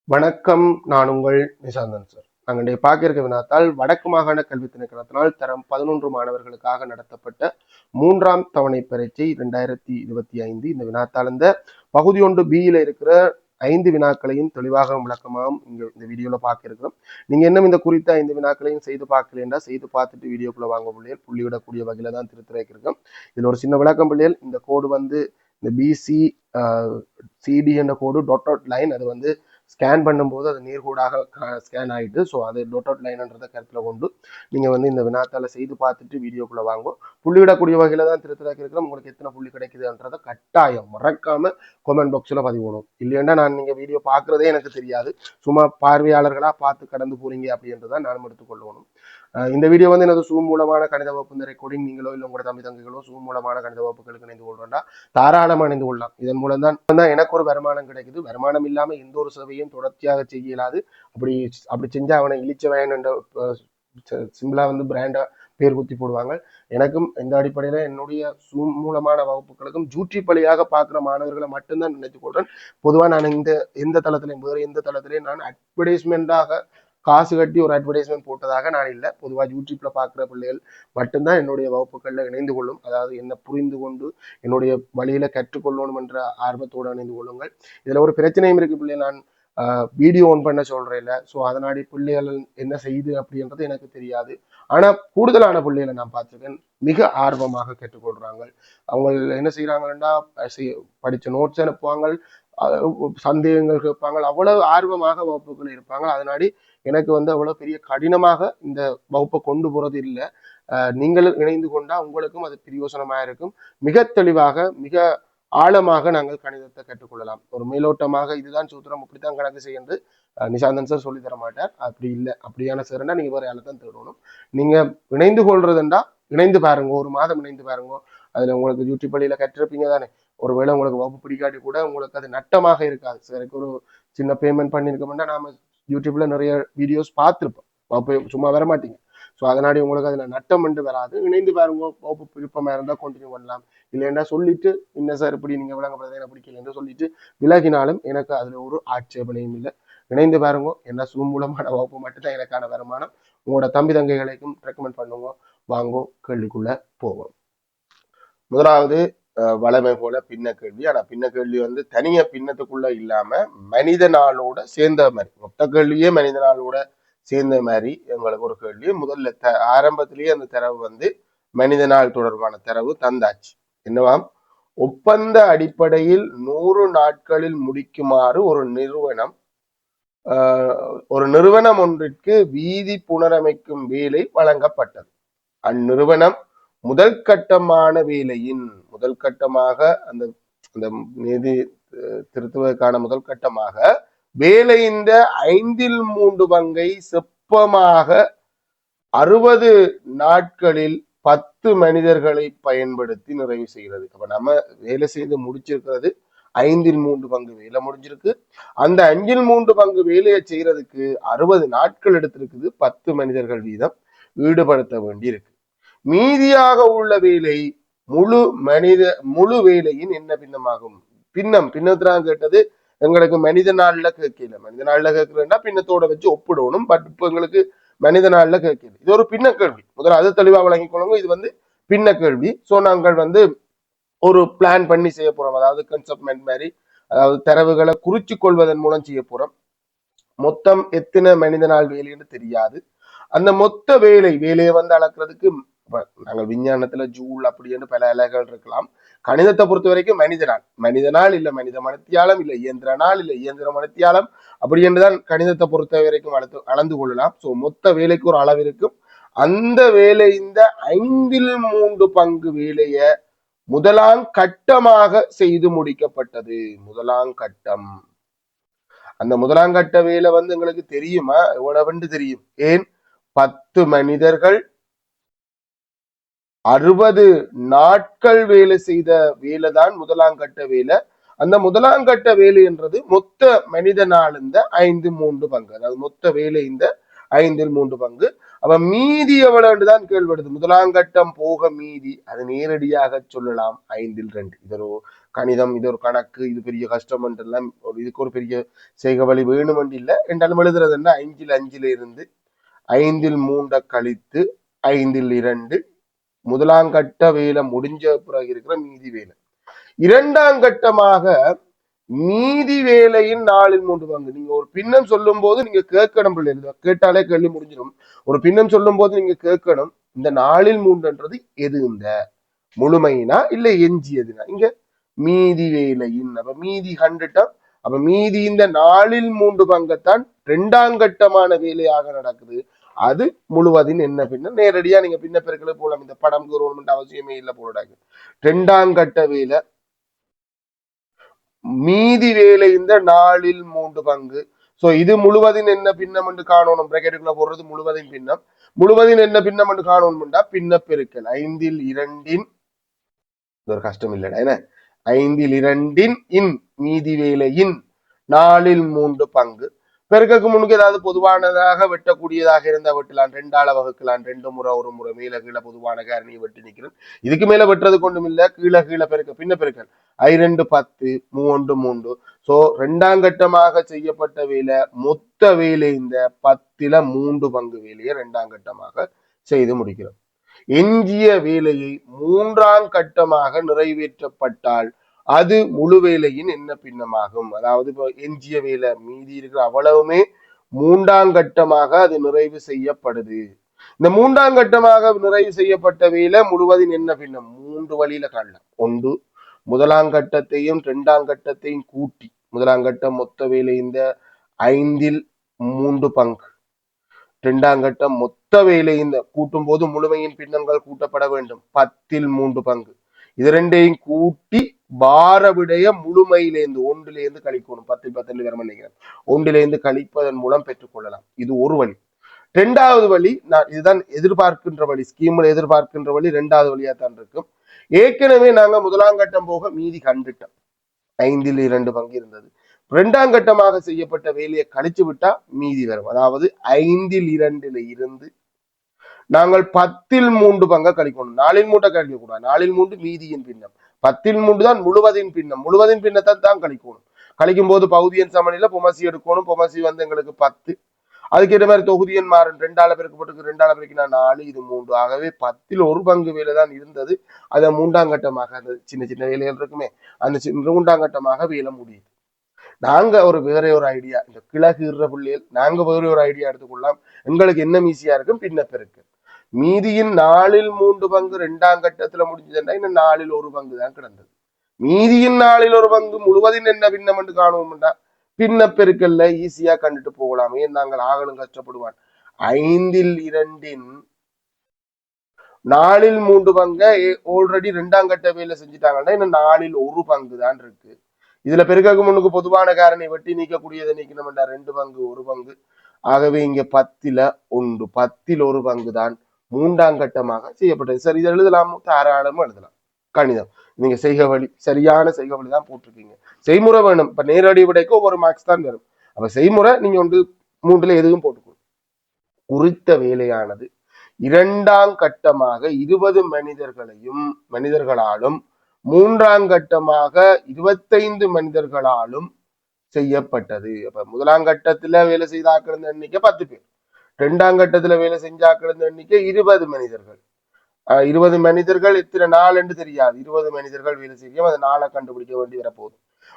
வணக்கம். நான் உங்கள் நிசாந்தன் சார். நாங்கள் இன்றைய பார்க்க இருக்க வினாத்தால் வடக்கு மாகாண கல்வி திணைக்களத்தினால் தரம் 11 மாணவர்களுக்காக நடத்தப்பட்ட 3ஆம் தவணை பரீட்சை 2025. இந்த வினாத்தால் இந்த பகுதி 1 பியில் இருக்கிற 5 வினாக்களையும் தெளிவாக விளக்கமாகவும் இந்த வீடியோல பார்க்க இருக்கிறோம். நீங்க இன்னும் இந்த குறித்த 5 வினாக்களையும் செய்து பார்க்கலன்னா செய்து பார்த்துட்டு வீடியோக்குள்ள வாங்க பிள்ளைகள் புள்ளிவிடக்கூடிய வகையில தான் திருத்திருக்கிறோம். இதுல ஒரு சின்ன விளக்கம் பிள்ளைகள். இந்த கோடு வந்து இந்த பிசி சிடி என்ற கோடு டாட் லைன் அது வந்து ஸ்கேன் பண்ணும்போது அது நேர்கூடாக ஸ்கேன் ஆகிட்டு ஸோ அது டொட் லைன்ன்றதை கருத்தில் கொண்டு நீங்கள் வந்து இந்த வினாத்தால செய்து பார்த்துட்டு வீடியோக்குள்ளே வாங்கும். புள்ளிவிடக்கூடிய வகையில் தான் திருத்தராக்கி இருக்கிறோம். உங்களுக்கு எத்தனை புள்ளி கிடைக்குதுன்றதை கட்டாயம் மறக்காம கமெண்ட் பாக்ஸில் பதிவிடணும். இல்லைன்னா நான் நீங்கள் வீடியோ பார்க்குறதே எனக்கு தெரியாது. சும்மா பார்வையாளர்களாக பார்த்து கடந்து போறீங்க அப்படின்றதான் நானும் எடுத்துக்கொள்ளணும். இந்த வீடியோ வந்து எனது சூம் மூலமான கணித வகுப்பு இந்த ரெக்கார்டிங் நீங்களோ இல்லை உங்களோட தம்பி தங்கைகளோ சூம் மூலமான கணித வகுப்புகளுக்கு இணைந்து கொள்றோம்டா தாராளமாக இணைந்து கொள்ளலாம். இதன் மூலம் தான் எனக்கு ஒரு வருமானம் கிடைக்குது. வருமானம் இல்லாமல் எந்த ஒரு சேவையும் தொடர்ச்சியாக செய்ய இயலாது. அப்படி செஞ்சா அவனை இழிச்சவன் என்ற சிம்பிளா வந்து பிராண்டா பேர் குத்தி போடுவாங்க. எனக்கும் இந்த அடிப்படையில என்னுடைய சூம் மூலமான வகுப்புகளுக்கும் யூடியூப் வழியாக பார்க்குற மாணவர்களை மட்டும்தான் நினைத்துக் கொள்றேன். பொதுவாக நான் எந்த தளத்திலையும் வேறு எந்த தளத்திலையும் நான் அட்வர்டைஸ்மெண்டாக காசு கட்டி ஒரு அட்வர்டைஸ்மெண்ட் போட்டதாக நான் இல்லை. பொதுவாக யூடியூப்ல பார்க்குற பிள்ளைகள் மட்டும்தான் என்னுடைய வகுப்புகளில் இணைந்து கொள்ளும். அதாவது என்ன புரிந்து கொண்டு என்னுடைய வழியில கற்றுக்கொள்ளணும் என்ற ஆர்வத்தோடு இணைந்து கொள்ளுங்கள். இதுல ஒரு பிரச்சனையும் இருக்கு பிள்ளைகள். நான் வீடியோ ஆன் பண்ண சொல்றேன். ஸோ அதனாடி பிள்ளைகள் என்ன செய்யுது அப்படின்றது எனக்கு தெரியாது. ஆனா கூடுதலான பிள்ளைகளை நான் பார்த்துருக்கேன் மிக ஆர்வமாக கற்றுக்கொள்றாங்க. அவங்க என்ன செய்யறாங்கன்னா படிச்ச நோட்ஸ் அனுப்புவாங்க, சந்தேகங்கள் கேட்பாங்க, அவ்வளவு ஆர்வமாக வகுப்புகள் இருப்பாங்க. அதனாடி எனக்கு வந்து அவ்வளவு பெரிய கடினமாக இந்த வகுப்பை கொண்டு போறது இல்லை. நீங்கள் இணைந்து கொண்டா உங்களுக்கும் அது பிரயோசனமாக இருக்கும். மிக தெளிவாக மிக ஆழமாக நாங்கள் கணிதத்தை கற்றுக்கொள்ளலாம். ஒரு மேலோட்டமாக இதுதான் சூத்திரம் இப்படித்தான் கணக்கு செய்யறது நிசாந்தன் சார் சொல்லி தர மாட்டார். அப்படி இல்லை. அப்படியான சார்னா நீங்க வேற யாரை தான் தேடணும். நீங்க இணைந்து கொள்றதுண்டா இணைந்து பாருங்க. ஒரு மாதம் இணைந்து பாருங்க. அதுல உங்களுக்கு யூடியூப் வழியில கற்றிருப்பீங்க தானே. ஒருவேளை உங்களுக்கு வகுப்பு பிடிக்காட்டி கூட உங்களுக்கு அது நட்டமாக இருக்காது. எனக்கு ஒரு சின்ன பேமெண்ட் பண்ணியிருக்கோம்னா நாம யூடியூப்ல நிறைய வீடியோஸ் பார்த்துருப்போம். வகுப்பு சும்மா வர மாட்டீங்க. ஸோ அதனாடி உங்களுக்கு அதுல நட்டம் என்று வராது. இணைந்து பாருங்க. வகுப்பு விருப்பமா இருந்தால் கண்டினியூ பண்ணலாம். இல்லைன்னா சொல்லிட்டு இன்ன சார் இப்படி நீங்க விளங்கப்படுறதை எனக்கு பிடிக்கல என்று சொல்லிட்டு விலகினாலும் எனக்கு அதுல ஒரு ஆட்சேபனையும் இல்லை. இணைந்து பாருங்க. என்ன சூம் மூலமான வகுப்பு மட்டும்தான் எனக்கான வருமானம். உங்களோட தம்பி தங்கைகளுக்கும் ரெக்கமெண்ட் பண்ணுங்க. வாங்கோ கேள்விக்குள்ள போவோம். முதலாவது வளமை போல பின்ன கேள்வி. ஆனா பின்ன கேள்வி வந்து தனிய பின்னத்துக்குள்ள இல்லாம மனித நாளோட சேர்ந்த மாதிரி மொத்த கேள்வியே மனித நாளோட சேர்ந்த மாதிரி எங்களுக்கு ஒரு கேள்வி. முதல்ல ஆரம்பத்திலேயே அந்த தரவு வந்து மனித நாள் தொடர்பான தரவு தந்தாச்சு. என்னவாம்? ஒப்பந்த அடிப்படையில் 100 நாட்களில் முடிக்குமாறு ஒரு நிறுவனம் ஒன்றிற்கு வீதி புனரமைக்கும் வேலை வழங்கப்பட்டது. அந்நிறுவனம் முதல் கட்டமான வேலையின் முதல் கட்டமாக அந்த நிதி திருத்துவதற்கான முதல் கட்டமாக வேலையின் 3/5 பங்கை செப்பமாக 60 நாட்களில் 10 மனிதர்களை பயன்படுத்தி நிறைவு செய்கிறது. அப்ப நம்ம வேலை செய்து முடிச்சிருக்கிறது 3/5 பங்கு வேலை முடிஞ்சிருக்கு. அந்த 3/5 பங்கு வேலையை செய்யறதுக்கு 60 நாட்கள் எடுத்திருக்குது. 10 மனிதர்கள் வீதம் ஈடுபடுத்த வேண்டி இருக்கு. மீதியாக உள்ள வேலை முழு வேலையின் என்ன பின்னமாகும்? பின்னத்தான் கேட்டது. எங்களுக்கு மனித நாள்ல கேட்கல. மனித நாள்ல கேட்கலன்னா பின்னத்தோட வச்சு ஒப்பிடணும். பட் இப்ப எங்களுக்கு மனித நாள்ல கேட்கல. இது ஒரு பின்ன கேள்வி. முதல்ல அது தெளிவா வழங்கிக் கொள்ளுங்க. இது வந்து பின்ன கேள்வி. சோ நாங்கள் வந்து ஒரு பிளான் பண்ணி செய்ய போறோம். அதாவது கன்செப்ட்மெண்ட் மாதிரி, அதாவது தரவுகளை குறிச்சு கொள்வதன் மூலம் செய்ய போறோம். மொத்தம் எத்தனை மனித நாள் வேலைன்னு தெரியாது. அந்த மொத்த வேலையை வந்து அளக்குறதுக்கு நாங்கள் விஞ்ஞானத்துல ஜூல் அப்படின்னு பல இலைகள் இருக்கலாம். கணிதத்தை பொறுத்த வரைக்கும் மனித நாள் இல்ல மனித மணித்தியாலம் இல்ல இயந்திர நாள் இல்ல இயந்திர மணித்தியாலம் அப்படி என்றுதான் கணிதத்தை பொறுத்த வரைக்கும் அளந்து கொள்ளலாம். சோ மொத்த வேலைக்கு ஒரு அளவு இருக்கும். அந்த வேலை இந்த 3/5 பங்கு வேலைய முதலாம் கட்டமாக செய்து முடிக்கப்பட்டது. முதலாம் கட்டம். அந்த முதலாம் கட்ட வேலை வந்து எங்களுக்கு தெரியுமா? எவ்வளவுன்னு தெரியும். ஏன் 10 மனிதர்கள் 60 நாட்கள் வேலை செய்த வேலை தான் முதலாம் கட்ட வேலை. அந்த முதலாம் கட்ட வேலை என்றது மொத்த மனித நாள் இந்த 5/3 பங்கு. அதாவது மொத்த வேலை இந்த 5/3 பங்கு. அப்ப மீதி எவ்வளவுதான் கேள்விப்படுது. முதலாம் கட்டம் போக மீதி அது நேரடியாக சொல்லலாம் 5/2. இது ஒரு கணிதம் இது ஒரு கணக்கு இது பெரிய கஷ்டம் எல்லாம் இதுக்கு ஒரு பெரிய செய்க வழி வேணும் இல்லை என்றாலும் எழுதுறதுன்னா 5 இருந்து 5 கழித்து 5 முதலாங்கட்ட வேலை முடிஞ்ச பிறகு இருக்கிற மீதி வேலை. இரண்டாம் கட்டமாக மீதி வேலையின் 4/3 நீங்க ஒரு பின்னம் சொல்லும் போது நீங்க கேட்கணும் பிள்ளைகள், கேட்டாலே கேள்வி முடிஞ்சிடும். ஒரு பின்னம் சொல்லும் போது நீங்க கேட்கணும் இந்த 4/3 எது, இந்த முழுமையினா இல்ல எஞ்சியதுனா. இங்க மீதி வேலையின் அப்ப மீதி கண்டுட்டோம். அப்ப மீதி இந்த 4/3 இரண்டாம் கட்டமான வேலையாக நடக்குது. அது முழுவதின் என்ன பின்னம். நேரடியா நீங்க பின்ன பெருக்களை போலாம், இந்த படம் கூறணும் அவசியமே இல்லை போடாது. இரண்டாம் கட்ட வேலை மீதி வேலை இந்த 4/3. சோ இது முழுவதின் என்ன பின்னம் என்று காணணும். பிரகேட்டுக்குள்ள போடுறது முழுவதின் பின்னம். முழுவதின் என்ன பின்னம் என்று காணணும்டா பின்ன பெருக்கல் 5/2 ஒரு கஷ்டம் இல்லடா என்ன, 5/2 மீதி வேலையின் 4/3 பெருக்கக்கு முன்னுக்கு ஏதாவது பொதுவானதாக வெட்டக்கூடியதாக இருந்தா வெட்டலாம். 2ஆல வகுக்கலாம், 2 முறை 1 முறை மேல கீழே பொதுவான காரணியை வெட்டி நிற்கிறேன். இதுக்கு மேல வெட்டுறது கொண்டும் இல்ல, கீழே பெருக்க பின்ன பெருக்கல் 5 10 3 3. சோ இரண்டாம் கட்டமாக செய்யப்பட்ட வேலை மொத்த வேலை இந்த 10/3 வேலையை இரண்டாம் கட்டமாக செய்து முடிக்கிறோம். எஞ்சிய வேலையை மூன்றாம் கட்டமாக நிறைவேற்றப்பட்டால் அது முழு வேலையின் என்ன பின்னமாகும். அதாவது இப்போ எஞ்சிய வேலை மீதி இருக்கிற அவ்வளவுமே மூன்றாம் கட்டமாக அது நிறைவு செய்யப்படுது. இந்த மூன்றாம் கட்டமாக நிறைவு செய்யப்பட்ட வேலை முழுவதின் என்ன பின்னம் 3 வழியில காணலாம். ஒன்று, முதலாம் கட்டத்தையும் இரண்டாம் கட்டத்தையும் கூட்டி, முதலாம் கட்டம் மொத்த வேலை இந்த 5/3, இரண்டாம் கட்டம் மொத்த வேலை இந்த கூட்டும் போது முழுமையின் பின்னங்கள் கூட்டப்பட வேண்டும் 10/3. இது ரெண்டையும் கூட்டி பார விடைய முழுமையிலேருந்து 1 கழிக்கணும். 10 வர நினைக்கிறேன். 1 கழிப்பதன் மூலம் பெற்றுக்கொள்ளலாம். இது ஒரு வழி. இரண்டாவது வழி, நான் இதுதான் எதிர்பார்க்கின்ற வழி, ஸ்கீம்ல எதிர்பார்க்கின்ற வழி இரண்டாவது வழியா தான் இருக்கும். ஏற்கனவே நாங்க முதலாம் கட்டம் போக மீதி கண்டுட்டோம். 5/2 இருந்தது. இரண்டாம் கட்டமாக செய்யப்பட்ட வேலையை கழிச்சு விட்டா மீதி வரும். அதாவது 5/2 இருந்து நாங்கள் 10/3 கழிக்கணும். 4/3 கழிக்க கூடாது. 4/3 மீதியின் பின்னம், 10/3 தான் முழுவதின் பின்னம். முழுவதின் பின்னத்தை தான் கழிக்கணும். கழிக்கும் போது பகுதியின் சமநிலை பொமசி எடுக்கணும். பொமசி வந்து எங்களுக்கு 10. அதுக்கேற்ற மாதிரி தொகுதியின் மாறும். 2ஆல பெருக்கப்பட்டு 2ஆல பெருக்கினா 4, இது 3. ஆகவே 10/1 வேலை தான் இருந்தது. அதை மூன்றாம் கட்டமாக அந்த சின்ன சின்ன வேலைகள் இருக்குமே அந்த மூன்றாம் கட்டமாக வேலை முடியுது. நாங்க வேற ஒரு ஐடியா, இந்த கிழக்குற பிள்ளைகள் நாங்க வேற ஒரு ஐடியா எடுத்துக்கொள்ளலாம். எங்களுக்கு என்ன ஈஸியா இருக்கும் பின்ன பெருக்கு. மீதியின் 4/3 இரண்டாம் கட்டத்துல முடிஞ்சதுன்னா இன்னும் 4/1 தான் கிடந்தது. மீதியின் 4/1 முழுவதின் என்ன பின்னம் என்று காணுவோம்டா பின்ன பெருக்கல்ல ஈஸியா கண்டுட்டு போகலாமே. நாங்கள் ஆகலும் கஷ்டப்படுவான். 5/2 4/3 ஆல்ரெடி இரண்டாம் கட்ட வேலை செஞ்சுட்டாங்கன்னா இன்னும் 4/1 தான் இருக்கு. இதுல பெருக்கக்கு முன்னுக்கு பொதுவான காரணி வெட்டி நீக்கக்கூடியதை நீக்கணும்டா 2 பங்கு 1 பங்கு. ஆகவே இங்க 10/1 10/1 தான் மூன்றாம் கட்டமாக செய்யப்பட்டது. சரி, இதை எழுதலாம், தாராளமா எழுதலாம். கணிதம் நீங்க செய்க வழி சரியான செய்க வழி தான் போட்டிருக்கீங்க. செய்முறை வேணும். இப்ப நேரடி விடைக்கு ஒவ்வொரு மார்க்ஸ் தான் வரும். அப்ப செய்முறை நீங்க 3 எதுவும் போட்டுக்கணும். குறித்த வேலையானது இரண்டாம் கட்டமாக 20 மனிதர்களாலும் மூன்றாம் கட்டமாக 25 மனிதர்களாலும் செய்யப்பட்டது. அப்ப முதலாம் கட்டத்துல வேலை செய்தாக்கள் எண்ணிக்கை 10 பேர், இரண்டாம் கட்டத்துல வேலை செஞ்சாக்கள் எண்ணிக்கை 20 மனிதர்கள். 20 மனிதர்கள் எத்தனை நாள் என்று தெரியாது. 20 மனிதர்கள் வேலை செய்யும், அதை நாளை கண்டுபிடிக்க வேண்டி வரப்போகுது.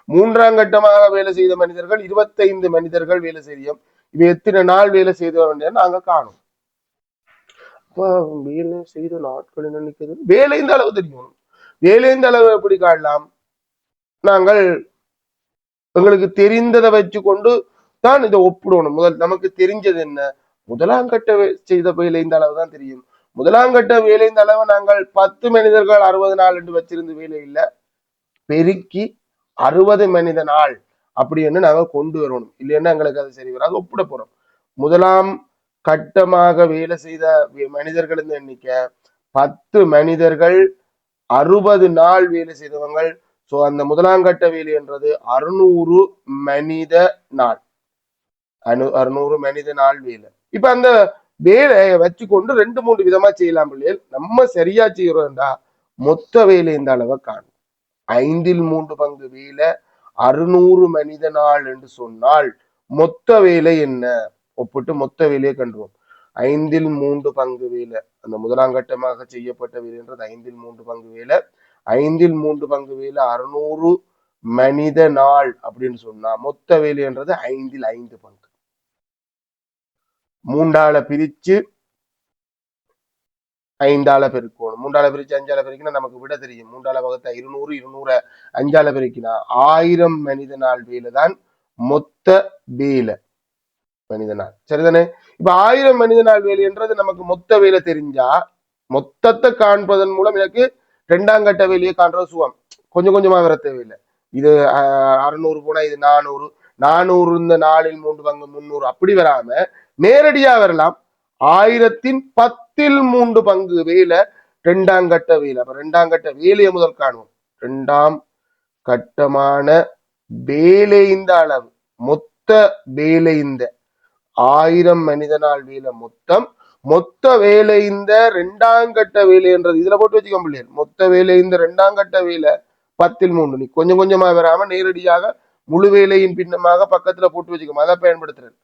மூன்றாம் கட்டமாக வேலை செய்த மனிதர்கள் 25 மனிதர்கள் வேலை செய்யும். இவை எத்தனை நாள் வேலை செய்த வேண்டிய நாங்க காணும். வேலை செய்த நாட்கள் நினைக்கிறது வேலை இந்த அளவு தெரியும். வேலை இந்த அளவு எப்படி காணலாம்? நாங்கள் எங்களுக்கு தெரிந்ததை வச்சு கொண்டு தான் இதை ஒப்பிடணும். முதல் நமக்கு தெரிஞ்சது என்ன? முதலாம் கட்ட செய்த வேலை இந்த அளவு தான் தெரியும். முதலாம் கட்ட வேலை இந்த அளவு நாங்கள் 10 மனிதர்கள் 60 நாள் என்று வச்சிருந்த வேலை இல்ல, பெருக்கி 60 மனித நாள் அப்படின்னு நாங்க கொண்டு வரணும். இல்லைன்னா எங்களுக்கு அது சரி வராது. ஒப்பிட போறோம். முதலாம் கட்டமாக வேலை செய்த மனிதர்கள் எண்ணிக்கை 10 மனிதர்கள் 60 நாள் வேலை செய்தவங்க. சோ அந்த முதலாம் கட்ட வேலை என்றது 600 மனித நாள், 600 மனித நாள் வேலை. இப்ப அந்த வேலையை வச்சுக்கொண்டு 2-3 விதமா செய்யலாம் பிள்ளைகள். நம்ம சரியா செய்யறோம்டா மொத்த வேலை இந்த அளவை காணும். ஐந்தில் மூன்று பங்கு வேலை 600 மனித நாள் என்று சொன்னால் மொத்த வேலை என்ன? ஒப்பிட்டு மொத்த வேலையை கண்டுவோம். ஐந்தில் மூன்று பங்கு வேலை, அந்த முதலாம் கட்டமாக செய்யப்பட்ட வேலை என்றது ஐந்தில் மூன்று பங்கு வேலை. ஐந்தில் மூன்று பங்கு வேலை 600 மனித நாள் அப்படின்னு சொன்னா மொத்த வேலைன்றது ஐந்தில் ஐந்து பங்கு. மூன்றால பிரிச்சு ஐந்தால பெருக்கணும். மூன்றால பிரிச்சு அஞ்சால பெருக்கினா நமக்கு விட தெரியும். மூன்றால வகுத்த 200, 200 அஞ்சால பெருக்கினா 1000 மனித நாள் வேலை தான் மொத்த வேலை மனித நாள். சரிதானே? இப்ப 1000 மனித நாள் வேலை என்றது நமக்கு மொத்த வேலை தெரிஞ்சா மொத்தத்தை காண்பதன் மூலம் எனக்கு இரண்டாம் கட்ட வேலையை காண்றது சுகம். கொஞ்சம் கொஞ்சமா வர தேவையில்லை. இது 600 போனா இது 400, 400 இந்த நாளில் மூன்று பங்கு 300 அப்படி வராம நேரடியா வரலாம். 1010 மூன்று பங்கு வேலை இரண்டாம் கட்ட வேலை. அப்ப இரண்டாம் கட்ட வேலையை முதல் காணுவோம். இரண்டாம் கட்டமான வேலை இந்த அளவு மொத்த வேலை இந்த 1000 மனித நாள் வேலை மொத்த வேலை இந்த இரண்டாம் கட்ட வேலை என்றது இதுல போட்டு வச்சுக்க முடியாது. மொத்த வேலை இந்த இரண்டாம் கட்ட வேலை 10/3. நீ கொஞ்சம் கொஞ்சமா வராம நேரடியாக முழு வேலையின் பின்னமாக பக்கத்துல போட்டு வச்சுக்கோம். அதை பயன்படுத்துறேன்.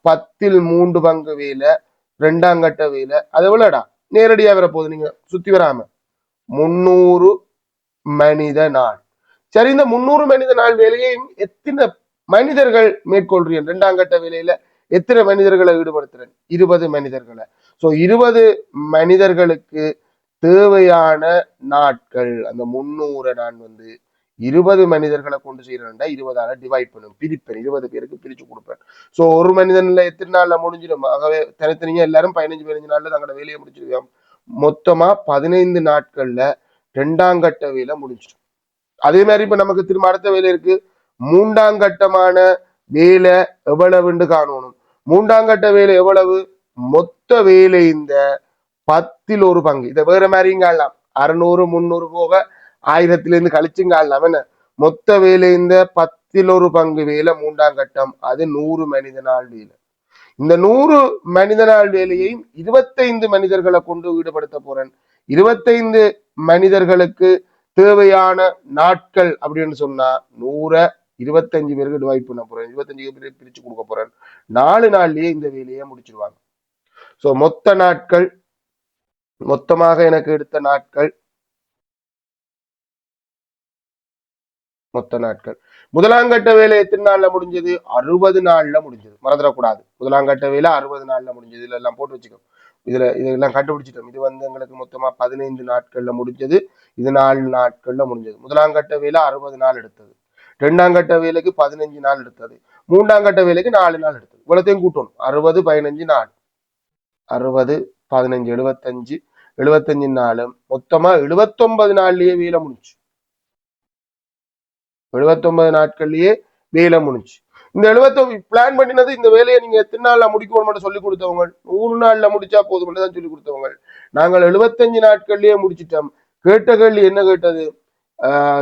10/3 பங்கு வேலை இரண்டாம் கட்ட வேலை அது எவ்வளோடா நேரடியா வர போகுது. நீங்க சுத்தி வராம 300 மனித நாள். சரி, இந்த 300 மனித நாள் வேலையையும் எத்தனை மனிதர்கள் மேற்கொள்றீங்க? இரண்டாம் கட்ட வேலையில எத்தனை மனிதர்களை ஈடுபடுத்துறேன்? 20 மனிதர்களை. சோ 20 மனிதர்களுக்கு தேவையான நாட்கள் அந்த 300 நான் 20 மனிதர்களை கொண்டு செய்யறேன்டா 20ஆல டிவைட் பண்ணும், பிரிப்பேன், 20 பேருக்கு பிரிச்சு கொடுப்பேன். சோ ஒரு மனிதன்ல எத்தனை நாள்ல முடிஞ்சிடும்? ஆகவே தனித்தனியா எல்லாரும் 15 நாள்ல தங்களோட வேலையை முடிச்சிருக்கோம். மொத்தமா 15 நாட்கள்ல இரண்டாம் கட்ட வேலை முடிஞ்சிடும். அதே மாதிரி இப்ப நமக்கு திரும்ப அடுத்த வேலை இருக்கு. மூன்றாம் கட்டமான வேலை எவ்வளவுன்னு காணணும். மூன்றாம் கட்ட வேலை எவ்வளவு? மொத்த வேலை இந்த 10 பங்கு. இதை வேற மாதிரியும் காணலாம். 600, 300 போக 1000 கழிச்சும் காணலாம். என்ன மொத்த வேலை இந்த 10 பங்கு வேலை மூன்றாம் கட்டம். அது 100 மனித நாள் வேலை. இந்த 100 மனித நாள் வேலையையும் 25 மனிதர்களை கொண்டு ஈடுபடுத்த போறேன். 25 மனிதர்களுக்கு தேவையான நாட்கள் அப்படின்னு சொன்னா 100 25 பேருக்கு டிவைட் பண்ண போறேன். 25 பேருக்கு பிரிச்சு கொடுக்க போறேன். 4 நாள்லயே இந்த வேலையை முடிச்சிருவாங்க. சோ மொத்த நாட்கள், மொத்தமாக எனக்கு எடுத்த நாட்கள், மொத்த நாட்கள். முதலாம் கட்ட வேலை எத்தனை நாள்ல முடிஞ்சது? 60 நாள்ல முடிஞ்சது. மறந்துடக்கூடாது. முதலாம் கட்ட வேலை 60 நாள்ல முடிஞ்சது. இதுல எல்லாம் போட்டு வச்சுக்கோ. இதெல்லாம் கண்டுபிடிச்சிட்டோம். இது எங்களுக்கு மொத்தமா 15 நாட்கள்ல முடிஞ்சது. இது 4 நாட்கள்ல முடிஞ்சது. முதலாம் கட்ட வேலை 60 நாள் எடுத்தது. இரண்டாம் கட்ட வேலைக்கு 15 நாள் எடுத்தது. மூன்றாம் கட்ட வேலைக்கு 4 நாள் எடுத்தது. இவ்வளத்தையும் கூட்டணும். 60, 15 நாள், 60, 15, 75, 75 நாளும் மொத்தமா 79 நாள்லயே வேலை முடிஞ்சு. 79 நாட்கள்லயே வேலை முடிஞ்சு. இந்த 79 பிளான் பண்ணினது இந்த வேலையை நீங்க எத்தனை நாள்ல முடிக்கணும்னு சொல்லி கொடுத்தவங்க 100 நாள்ல முடிச்சா போதும் தான் சொல்லி கொடுத்தவங்க. நாங்கள் 75 நாட்கள்லயே முடிச்சிட்டோம். கேட்ட கேள்வி என்ன கேட்டது?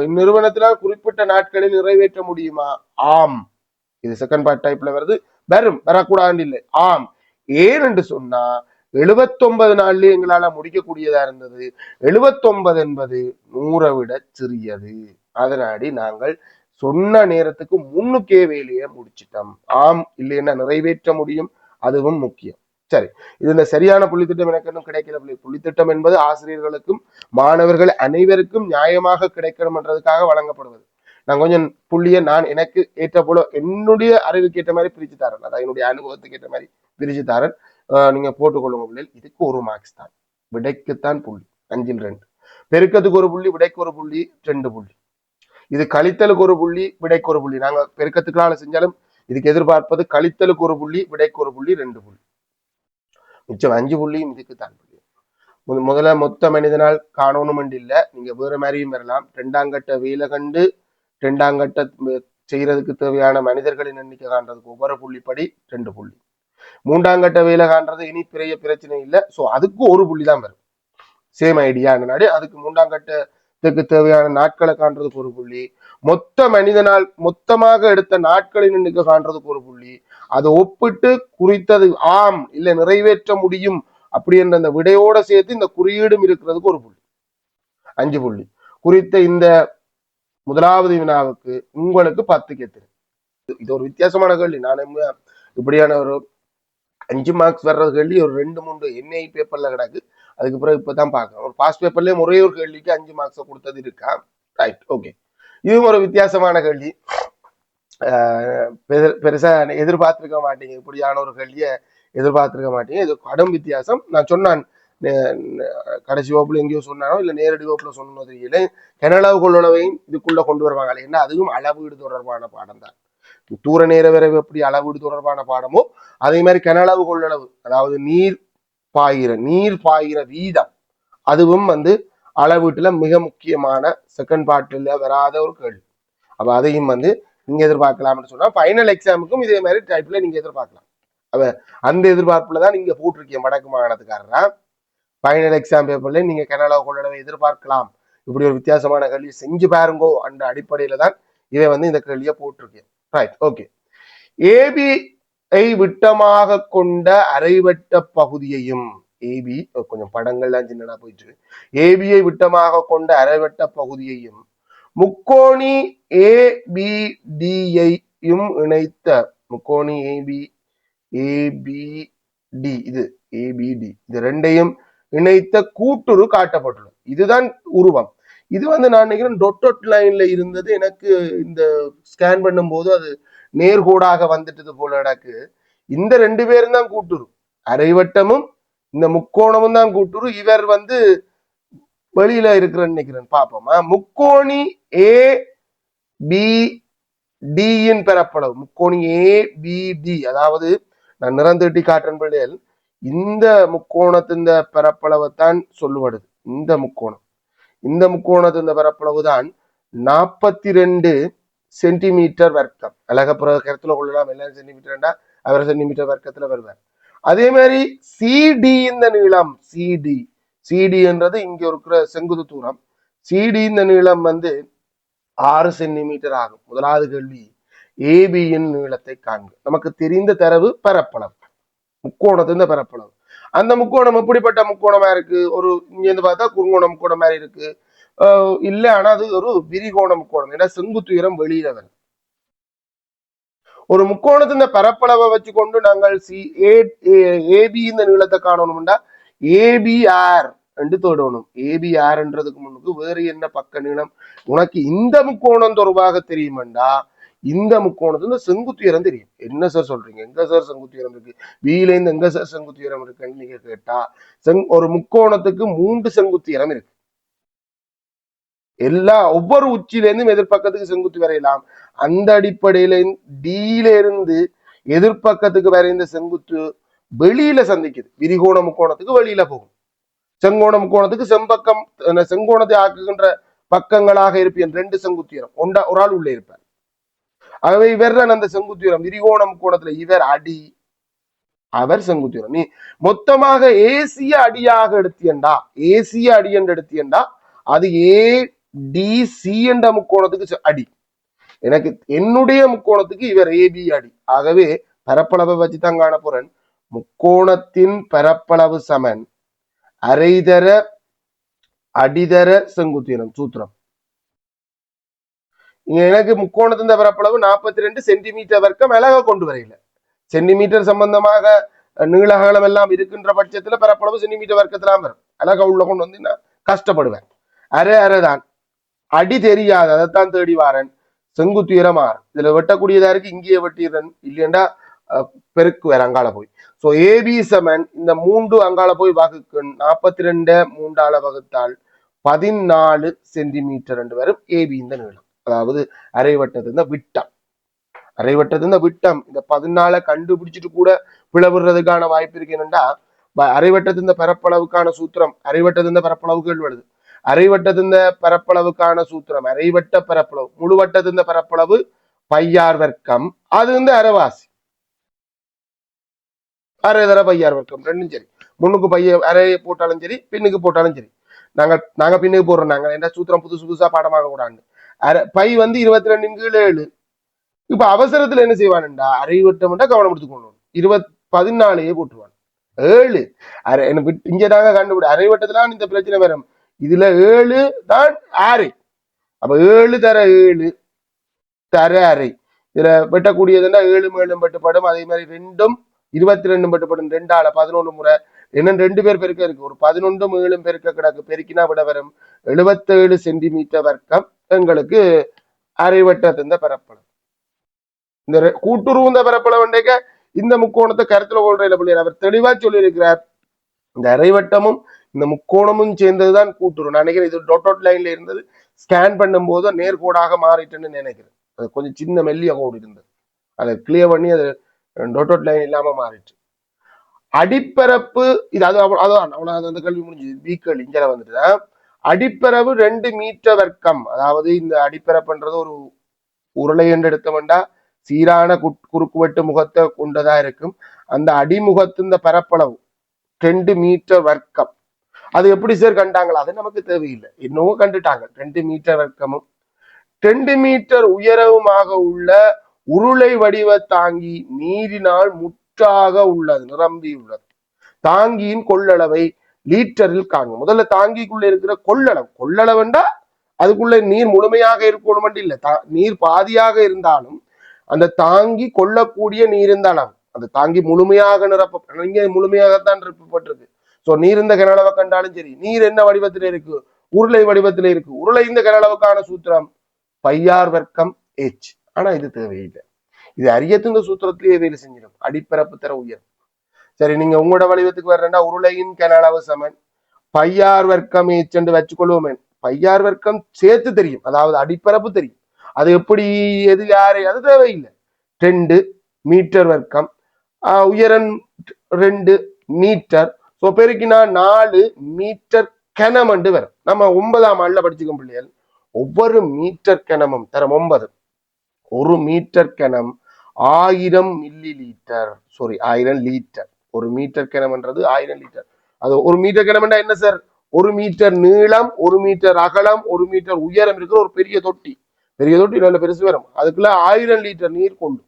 இந்நிறுவனத்தினால் குறிப்பிட்ட நாட்களில் நிறைவேற்ற முடியுமா? ஆம். இது செகண்ட் பார்ட் டைப்ல வருது. வரக்கூடாது இல்லை, ஆம். ஏன் என்று சொன்னா 79 நாள்லயே எங்களால முடிக்கக்கூடியதா இருந்தது. 79 என்பது 100 விட சிறியது. அதனாடி நாங்கள் சொன்ன நேரத்துக்கு முன்னுக்கே வேலையை முடிச்சிட்டோம். ஆம் இல்லைன்னா நிறைவேற்ற முடியும், அதுவும் முக்கியம். சரி, இது இந்த சரியான புள்ளித்திட்டம் எனக்கு இன்னும் கிடைக்கல. புள்ளித்திட்டம் என்பது ஆசிரியர்களுக்கும் மாணவர்கள் அனைவருக்கும் நியாயமாக கிடைக்கணும் என்றதுக்காக வழங்கப்படுவது. நான் கொஞ்சம் புள்ளிய நான் எனக்கு ஏற்ற போல என்னுடைய அறிவுக்கு ஏற்ற மாதிரி பிரிச்சு தரேன். அதாவது என்னுடைய அனுபவத்துக்கு ஏற்ற மாதிரி பிரிச்சு தரேன். நீங்க போட்டுக்கொள்ளுங்க பிள்ளைகள். இதுக்கு 1 மார்க்ஸ் தான். விடைக்குத்தான் புள்ளி 5ல் 2. பெருக்கத்துக்கு 1 புள்ளி, விடைக்கு 1 புள்ளி, 2 புள்ளி. இது கழித்தலுக்கு 1 புள்ளி, விடைக்கு 1 புள்ளி. நாங்க பெருக்கத்துக்குனால செஞ்சாலும் இதுக்கு எதிர்பார்ப்பது கழித்தலுக்கு 1 புள்ளி, விடைக்கு 1 புள்ளி, 2 புள்ளி. மிச்சம் 5 புள்ளியும் இதுக்கு தான் புள்ளி. முதல்ல மொத்த மனிதனால் காணணும் இல்ல, நீங்க வேற மாதிரியும் வரலாம். இரண்டாம் கட்ட வேலை கண்டு இரண்டாம் கட்ட செய்யறதுக்கு தேவையான மனிதர்களின் எண்ணிக்கை காண்றதுக்கு ஒவ்வொரு புள்ளிப்படி 2 புள்ளி. மூன்றாம் கட்ட வேலை காண்றது இனி பெரிய பிரச்சனை இல்லை. சோ அதுக்கு 1 புள்ளி தான் வரும். Same idea. அதுக்கு மூன்றாம் கட்டத்துக்கு தேவையான நாட்களை காண்றதுக்கு 1 புள்ளி. மொத்த மனிதனால் மொத்தமாக எடுத்த நாட்களின் எண்ணிக்கை காண்றதுக்கு 1 புள்ளி. அதை ஒப்பிட்டு குறித்தது ஆம் இல்ல நிறைவேற்ற முடியும் அப்படி என்ற அந்த விடையோட சேர்த்து இந்த குறியீடும் இருக்கிறதுக்கு 1 புள்ளி. 5 புள்ளி. குறித்த இந்த முதலாவது வினாவுக்கு உங்களுக்கு 10 எத்தனை. இது ஒரு வித்தியாசமான கேள்வி. நான் இப்படியான ஒரு 5 மார்க்ஸ் வர்றது கேள்வி ஒரு 2-3 என்ஐ பேப்பர்ல கிடக்கு. அதுக்கு பிறகு இப்பதான் பார்க்கணும். ஒரு பாஸ் பேப்பர்லயே ஒரே ஒரு கேள்விக்கு 5 மார்க்ஸ் கொடுத்தது இருக்கா. Right, okay. இதுவும் ஒரு வித்தியாசமான கேள்வி. பெருசா எதிர்பார்த்திருக்க மாட்டீங்க. இப்படியான ஒரு கேள்வியை எதிர்பார்த்திருக்க மாட்டீங்க. இது கடும் வித்தியாசம். நான் சொன்னான் கடைசி வகுப்புல எங்கேயோ சொன்னானோ இல்ல நேரடி வகுப்புல சொன்னோ தெரியல, கனளவு கொள்ளளவையும் இதுக்குள்ள கொண்டு வருவாங்க. ஏன்னா அதுவும் அளவீடு தொடர்பான பாடம் தான். தூர நேர விரைவு எப்படி அளவீடு தொடர்பான பாடமோ அதே மாதிரி கனளவு கொள்ளளவு, அதாவது நீர் பாயிர வீதம், அதுவும் அளவீட்டுல மிக முக்கியமான செகண்ட் பார்ட்ல வராத ஒரு கேள்வி. அப்ப அதையும் நீங்க எதிர்பார்க்கலாம்னு சொன்னா ஃபைனல் எக்ஸாமுக்கும் இதே மாதிரி டைப்ல நீங்க எதிர்பார்க்கலாம். அந்த எதிர்பார்ப்புல தான் நீங்க போட்டிருக்கீங்க வடக்கு மாகாணத்துக்காரரா. ஃபைனல் எக்ஸாம் பேப்பர்ல நீங்க கனளவு கொள்ளளவை எதிர்பார்க்கலாம். இப்படி ஒரு வித்தியாசமான கேள்வி செஞ்சு பாருங்கோ அந்த அடிப்படையில தான் இதை இந்த கேள்வியை போட்டிருக்கேன். Right, okay. ஏபிஐ விட்டமாக கொண்ட அரைவட்ட பகுதியையும், ஏபி கொஞ்சம் படங்கள்லாம் சின்னதா போயிட்டு, ஏபிஐ விட்டமாக கொண்ட அரைவட்ட பகுதியையும் முக்கோணி ஏபிடியையும் இணைத்த, முக்கோணி ஏபிடி இது ஏபிடி, இது ரெண்டையும் இணைத்த கூட்டுரு காட்டப்பட்டுள்ளது. இதுதான் உருவம். இது நான் நினைக்கிறேன் டொட் லைன்ல இருந்தது. எனக்கு இந்த ஸ்கேன் பண்ணும் போது அது நேர்கோடாக வந்துட்டது போல எனக்கு. இந்த 2 பேரும் தான் கூட்டுரு, அரைவட்டமும் இந்த முக்கோணமும் தான் கூட்டுரு. இவர் வெளியில இருக்கிறன்னு நினைக்கிறேன். பாப்போமா, முக்கோணி ஏ பி டியின் பரப்பளவு, முக்கோணி ஏ பி டி, அதாவது நான் நிறந்தீட்டி காட்டுறேன் பிள்ளைகள், இந்த முக்கோணத்தின் பரப்பளவை தான் சொல்லுவது. இந்த முக்கோணத்தின் பரப்பளவு தான் 42 சென்டிமீட்டர் வர்க்கம். அழகப்புற கருத்துல கொள்ளலாம். எல்லாம் சென்டிமீட்டர்டா அவர் சென்டிமீட்டர் வர்க்கத்துல வருவார். அதே மாதிரி சிடி இந்த நீளம், சிடி என்றது இங்க இருக்கிற செங்குத்து தூரம். சிடி இந்த நீளம் 6 சென்டிமீட்டர் ஆகும். முதலாவது கேள்வி, ஏபியின் நீளத்தை காண்க. நமக்கு தெரிந்த தரவு பரப்பளவு, முக்கோணத்தின் பரப்பளவு. அந்த முக்கோணம் எப்படிப்பட்ட முக்கோணமா இருக்கு? ஒரு இங்க பார்த்தா குறுங்கோண முக்கோணம் மாதிரி இருக்கு இல்ல, ஆனா அது ஒரு விரிகோண முக்கோணம். ஏன்னா செங்குத்து உயரம் வெளியில வரும். ஒரு முக்கோணத்தின் பரப்பளவை வச்சுக்கொண்டு நாங்கள் ஏபி இந்த நீளத்தை காணணும்டா ஏபிஆர் என்று தேடணும். ஏபிஆர்ன்றதுக்கு முன்னுக்கு வேறு என்ன பக்க நீளம் உனக்கு இந்த முக்கோணம் தொடர்பாக தெரியுமெண்டா, இந்த முக்கோணத்துல செங்குத்து உயரம் தெரியும். என்ன சார் சொல்றீங்க, எங்க சார் செங்குத்து உயரம் இருக்கு, வீல இருந்து எங்க சார் செங்குத்து உயரம் இருக்குன்னு நீங்க கேட்டா, ஒரு முக்கோணத்துக்கு 3 செங்குத்து உயரம் இருக்கு. ஒவ்வொரு உச்சியில இருந்தும் எதிர்பக்கத்துக்கு செங்குத்து வரையலாம். அந்த அடிப்படையில டியில இருந்து எதிர்பக்கத்துக்கு வரைந்த செங்குத்து வெளியில சந்திக்குது. விரிகோண முக்கோணத்துக்கு வெளியில போகும். செங்கோண முக்கோணத்துக்கு செம்பக்கம், செங்கோணத்தை ஆக்குகின்ற பக்கங்களாக இருப்பேன் 2 செங்குத்துயரம் ஒரு ஆள் உள்ளே இருப்பார். ஆகவே இவர் தான் அந்த செங்குத்துயரம். விரிகோண முக்கோணத்துல இவர் அடி, அவர் செங்குத்துயரம். நீ மொத்தமாக ஏசிய அடியாக எடுத்தியண்டா, ஏசிய அடி என்று எடுத்தியண்டா அது ஏடிசி என்ற முக்கோணத்துக்கு அடி. எனக்கு என்னுடைய முக்கோணத்துக்கு இவர் ஏபி அடி. ஆகவே பரப்பளவை வச்சுதான் காண போறேன். முக்கோணத்தின் பரப்பளவு சமன் அரைதர அடிதர செங்குத்துயரம் சூத்திரம். எனக்கு முக்கோணத்தின் பரப்பளவு 42 சென்டிமீட்டர் வர்க்கம் அழகா கொண்டு வரையில. சென்டிமீட்டர் சம்பந்தமாக நீளகலம் எல்லாம் இருக்கின்ற பட்சத்துல பரப்பளவு சென்டிமீட்டர் வர்க்கத்துல வரும். அழகா உள்ள கொண்டு நான் கஷ்டப்படுவேன். அரைதான் அடி தெரியாது, அதைத்தான் தேடி வாரன். செங்குத்துயரம் 6, இதுல வெட்டக்கூடியதா இருக்கு, இங்கேயே வெட்டிடுறேன். இல்லையண்டா பெருக்கு வேற அங்கால போய். சோ ஏபி சமன் இந்த 3 அங்கால போய் வகுக்கு 42 3ஆல வகுத்தால் 14 சென்டிமீட்டர் என்று வரும் ஏபி இந்த நீளம். அதாவது அரைவட்டத்தின் விட்டம். அரைவட்டத்தின் விட்டம் இந்த 14 கண்டுபிடிச்சிட்டு கூட பிளவுறதுக்கான வாய்ப்பு இருக்கு. என்னண்டா அரைவட்டத்தின் பரப்பளவுக்கான சூத்திரம், அரைவட்டத்தின் பரப்பளவுகள் வருது. அரைவட்டத்தின் பரப்பளவுக்கான சூத்திரம் அரைவட்ட பரப்பளவு, முழுவட்டத்தின் பரப்பளவு பையார் வர்க்கம், அது அரைவாசி. அரை தர பையார் வர்க்கம் ரெண்டும் சரி. முன்னுக்கு அரையை போட்டாலும் சரி, பின்னுக்கு போட்டாலும் சரி. நாங்க பின்னுக்கு போடுறோம். நாங்க என்ன சூத்திரம் புதுசா பாடமாக கூடாது. பை 22 கீழே 7. இப்ப அவசரத்துல என்ன செய்வான்டா, அரைவட்டம் கவனம் எடுத்துக்கொள்ளணும். 14 போட்டுருவான். 7 எனக்கு இங்கதாங்க கண்டுபிடி. அரைவட்டத்துல இந்த பிரச்சனை வரும். இதுல 7 தான் 6. அப்ப 7 தர 7 தர அரை. இதுல வெட்டக்கூடியதுன்னா 7 மேலும் வெட்டுப்படும். அதே மாதிரி 2ம் 22 வெட்டுப்படும். 2ஆல 11 முறை இன்னும் 2 பேர் பெருக்க இருக்கு. ஒரு 11 7 பெருக்க கிடக்கு. பெருக்கினா விட வரும் 77 சென்டிமீட்டர் வர்க்கம் எங்களுக்கு அரை வட்டத்தின் பரப்பளவு. இந்த கூட்டுருவு இந்த பரப்பளவு இந்த முக்கோணத்தை கருத்துல கொள்ற பிள்ளைகள் அவர் தெளிவா சொல்லி இருக்கிறார். இந்த அரைவட்டமும் இந்த முக்கோணமும் சேர்ந்ததுதான் கூட்டுரு. நான் நினைக்கிறேன் இது டொட் லைன்ல இருந்தது. ஸ்கேன் பண்ணும் போது நேர்கோடாக மாறிட்டுன்னு நினைக்கிறேன். அது கொஞ்சம் சின்ன மெல்லிய கோடு இருந்தது. அதை கிளியர் பண்ணி அது டொட் லைன் இல்லாம மாறிட்டு அடிப்பரப்பு இது அதான் அவ்வளவு அந்த கல்வி முடிஞ்சு வீக்கள் இங்க வந்துட்டு அடிப்பரவு 2 மீட்டர் வர்க்கம். அதாவது இந்த அடிப்பரப்புன்றது ஒரு உருளை என்று எடுத்தோம்டா சீரான குறுக்குவெட்டு முகத்தை கொண்டதா இருக்கும். அந்த அடிமுகத்து இந்த பரப்பளவு 2 மீட்டர் வர்க்கம். அது எப்படி சார் கண்டாங்களா? அது நமக்கு தேவையில்லை. இன்னமும் கண்டுட்டாங்க. 2 மீட்டர் வர்க்கமும் 2 மீட்டர் உயரவுமாக உள்ள உருளை வடிவ தாங்கி நீரினால் முற்றாக உள்ளது, நிரம்பி உள்ளது. தாங்கியின் கொள்ளளவை லீட்டரில் காங்க. முதல்ல தாங்கிக்குள்ள இருக்கிற கொள்ளளவுண்டா அதுக்குள்ள நீர் முழுமையாக இருக்கணும் இல்லை. நீர் பாதியாக இருந்தாலும் அந்த தாங்கி கொள்ளக்கூடிய நீர் இந்த அளவு. அந்த தாங்கி முழுமையாக நிரப்ப இங்க முழுமையாகத்தான் நிரப்பப்பட்டிருக்கு. சோ நீர் இந்த கனளவை கண்டாலும் சரி, நீர் என்ன வடிவத்தில் இருக்கு? உருளை வடிவத்தில் இருக்கு. உருளை இந்த கனளவுக்கான சூத்திரம் பையார் வர்க்கம் H. ஆனா இது தேவையில்லை. இது அரியத்து இந்த சூத்திரத்திலேயே வேலை செஞ்சிடும். அடிப்பரப்பு தர உயர். சரி, நீங்க உங்களோட வடிவத்துக்கு வர்றா உருளையின் கனளவு சமன் பையார் வர்க்கம் H என்று வச்சுக்கொள்வோமே. பையார் வர்க்கம் சேர்த்து தெரியும். அதாவது அடிப்பரப்பு தெரியும். அது எப்படி எது யாரு அது தேவையில்லை. 2 மீட்டர் வர்க்கம் உயரம் 2 மீட்டர். சோ பெருக்கினா 4 மீட்டர் கனம் என்று வரும். நம்ம 9ஆம் ஆண்டுல படிச்சுக்கோம் பிள்ளைகள். ஒவ்வொரு மீட்டர் கனமும் தரம் 9. 1 மீட்டர் கனம் 1000 millilitre. Sorry 1000 litre. 1 metre கனம்ன்றது 1000 லிட்டர். அது 1 மீட்டர் கனம்னா என்ன சார்? 1 மீட்டர் நீளம், 1 மீட்டர் அகலம், 1 மீட்டர் உயரம் இருக்கிற ஒரு பெரிய தொட்டி. பெரிய தொட்டி நல்ல பெருசு வரும். அதுக்குள்ள 1000 லிட்டர் நீர் கொண்டு.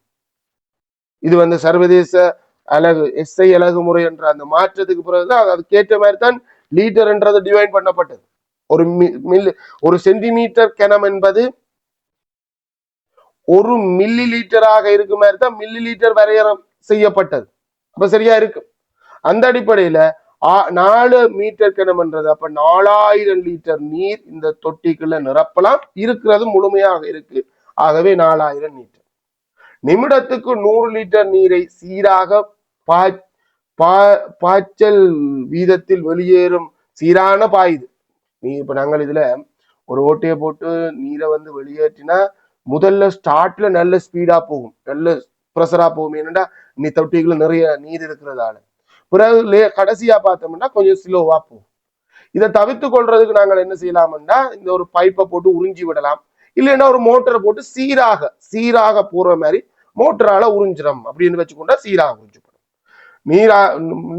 இது சர்வதேச அலகு SI அலகு முறை என்ற அந்த மாற்றத்துக்கு பிறகுதான் அதுக்கேற்ற மாதிரி தான் லீட்டர் என்றது டிவைன் பண்ணப்பட்டது. ஒரு சென்டிமீட்டர் கனம் என்பது 1 மில்லி லீட்டராக இருக்கு மாதிரி தான் மில்லி லீட்டர் வரையறம் செய்யப்பட்டது. அப்ப சரியா இருக்கு. அந்த அடிப்படையில 4 மீட்டர் கனம்ன்றது அப்ப 4000 லிட்டர் நீர் இந்த தொட்டிக்குள்ள நிரப்பலாம். இருக்கிறது முழுமையாக இருக்கு. ஆகவே 4000 லிட்டர். நிமிடத்துக்கு 100 லிட்டர் நீரை சீராக பாய்ச்சல் வீதத்தில் வெளியேறும் சீரான பாயுது. இப்ப நாங்கள் இதுல ஒரு ஓட்டையை போட்டு நீரை வெளியேற்றினா முதல்ல ஸ்டார்ட்ல நல்ல ஸ்பீடா போகும், நல்ல ப்ரெஷரா போகும். என்னன்னா நீ தொட்டிக்குள்ள நிறைய நீர் இருக்கிறதால. பிறகு கடைசியா பார்த்தோம்னா கொஞ்சம் ஸ்லோவா போகும். இதை தவிர்த்து கொள்றதுக்கு நாங்கள் என்ன செய்யலாம்னா இந்த ஒரு பைப்பை போட்டு உறிஞ்சி விடலாம். இல்லைன்னா ஒரு மோட்டரை போட்டு சீராக போற மாதிரி மோட்டரால உறிஞ்சிடும் அப்படின்னு வச்சுக்கொண்டா சீராக உறிஞ்சப்படும்.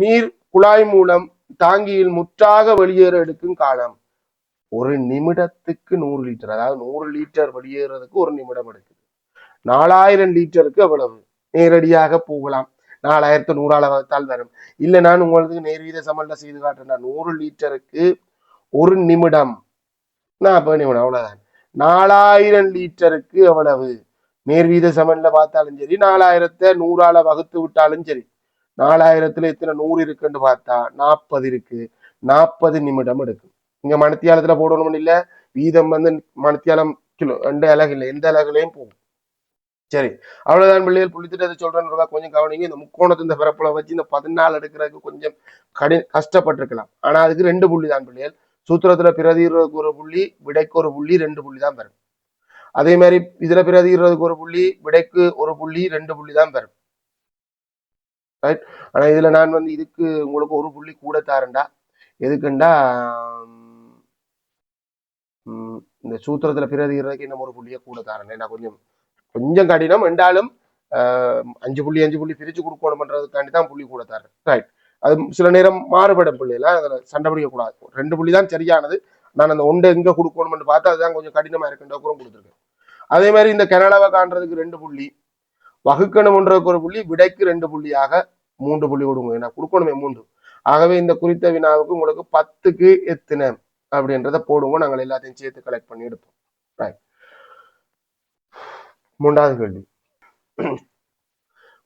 நீர் குழாய் மூலம் தாங்கியில் முற்றாக வெளியேற எடுக்கும் காலம் 1 நிமிடத்துக்கு 100 லிட்டர். அதாவது 100 லிட்டர் வெளியேறதுக்கு 1 நிமிடம் எடுக்குது. 4000 லிட்டருக்கு எவ்வளவு? நேரடியாக போகலாம். 4100 வகுத்தால் வரும். இல்ல நான் உங்களுக்கு நேர்வீத சமன்ல செய்து காட்டுறேன். 100 லிட்டருக்கு 1 நிமிடம் 40 நிமிடம் அவ்வளவுதான். 4000 லிட்டருக்கு எவ்வளவு? நேர்வீத சமன்ல பார்த்தாலும் சரி, 4100 வகுத்து விட்டாலும் சரி, 4000த்துல எத்தனை 100 இருக்குன்னு பார்த்தா 40 இருக்கு. 40 நிமிடம் எடுக்கும். இங்க மணித்தியாலத்துல போடணும் இல்ல, வீதம் மணித்தியாலம் கிலோ 2 அலகு இல்லை, எந்த அலகுலையும் போகும். சரி, அவ்வளவுதான் பிள்ளைகள். புள்ளித்திட்டத்தை சொல்றேன்னு கொஞ்சம் கவனிங்க. இந்த முக்கோணத்து இந்த பிறப்புல வச்சு இந்த 14 எடுக்கிறதுக்கு கொஞ்சம் கஷ்டப்பட்டிருக்கலாம். ஆனா அதுக்கு 2 புள்ளி தான் பிள்ளைகள். சூத்திரத்துல பிரதிறதுக்கு 1 புள்ளி, விடைக்கு 1 புள்ளி, 2 புள்ளி தான் வரும். அதே மாதிரி இதுல பிரதிறதுக்கு 1 புள்ளி, விடைக்கு 1 புள்ளி, 2 புள்ளி தான் வரும். ரைட். ஆனா இதுல நான் இதுக்கு உங்களுக்கு 1 புள்ளி கூட தாரண்டா. எதுக்குண்டா இந்த சூத்திரத்துல பிரதிறதுக்கு இன்னும் 1 புள்ளியை கூட தாரேன். ஏன்னா கொஞ்சம் கடினம் என்றாலும் 5 புள்ளி 5 புள்ளி பிரிச்சு கொடுக்கணும்ன்றதுக்காண்டி தான் புள்ளி கூட தரேன். ரைட். அது சில நேரம் மாறுபடும் பிள்ளைல, அதுல சண்டை பிடிக்க கூடாது. 2 புள்ளி தான் சரியானது. நான் அந்த 1 எங்க கொடுக்கணும்னு பார்த்தா அதுதான் கொஞ்சம் கடினமா இருக்குன்ற கூட கொடுத்துருக்கேன். அதே மாதிரி இந்த கனளவை காண்றதுக்கு 2 புள்ளி, வகுக்கணும்ன்றதுக்கு 1 புள்ளி, விடைக்கு 2 புள்ளியாக 3 புள்ளி கொடுங்க. ஏன்னா கொடுக்கணுமே 3. ஆகவே இந்த குறித்த வினாவுக்கு உங்களுக்கு 10க்கு எத்தனை அப்படின்றத போடுவோம். நாங்கள் எல்லாத்தையும் சேர்த்து கலெக்ட் பண்ணி எடுப்போம். Right. மூன்றாவது கேள்வி,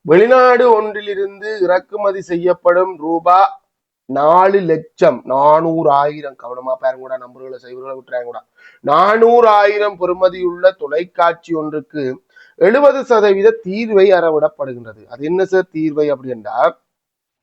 வெளிநாடு ஒன்றிலிருந்து இறக்குமதி செய்யப்படும் ரூபா 4,00,000 கவனமா பாருங்க கூட, நம்பர்களை செய்வர்களை விட்டுறாங்க கூட. 400,000 பெறுமதியுள்ள தொலைக்காட்சி ஒன்றுக்கு 70% தீர்வை அறவிடப்படுகின்றது. அது என்ன சார் தீர்வை அப்படின்னா,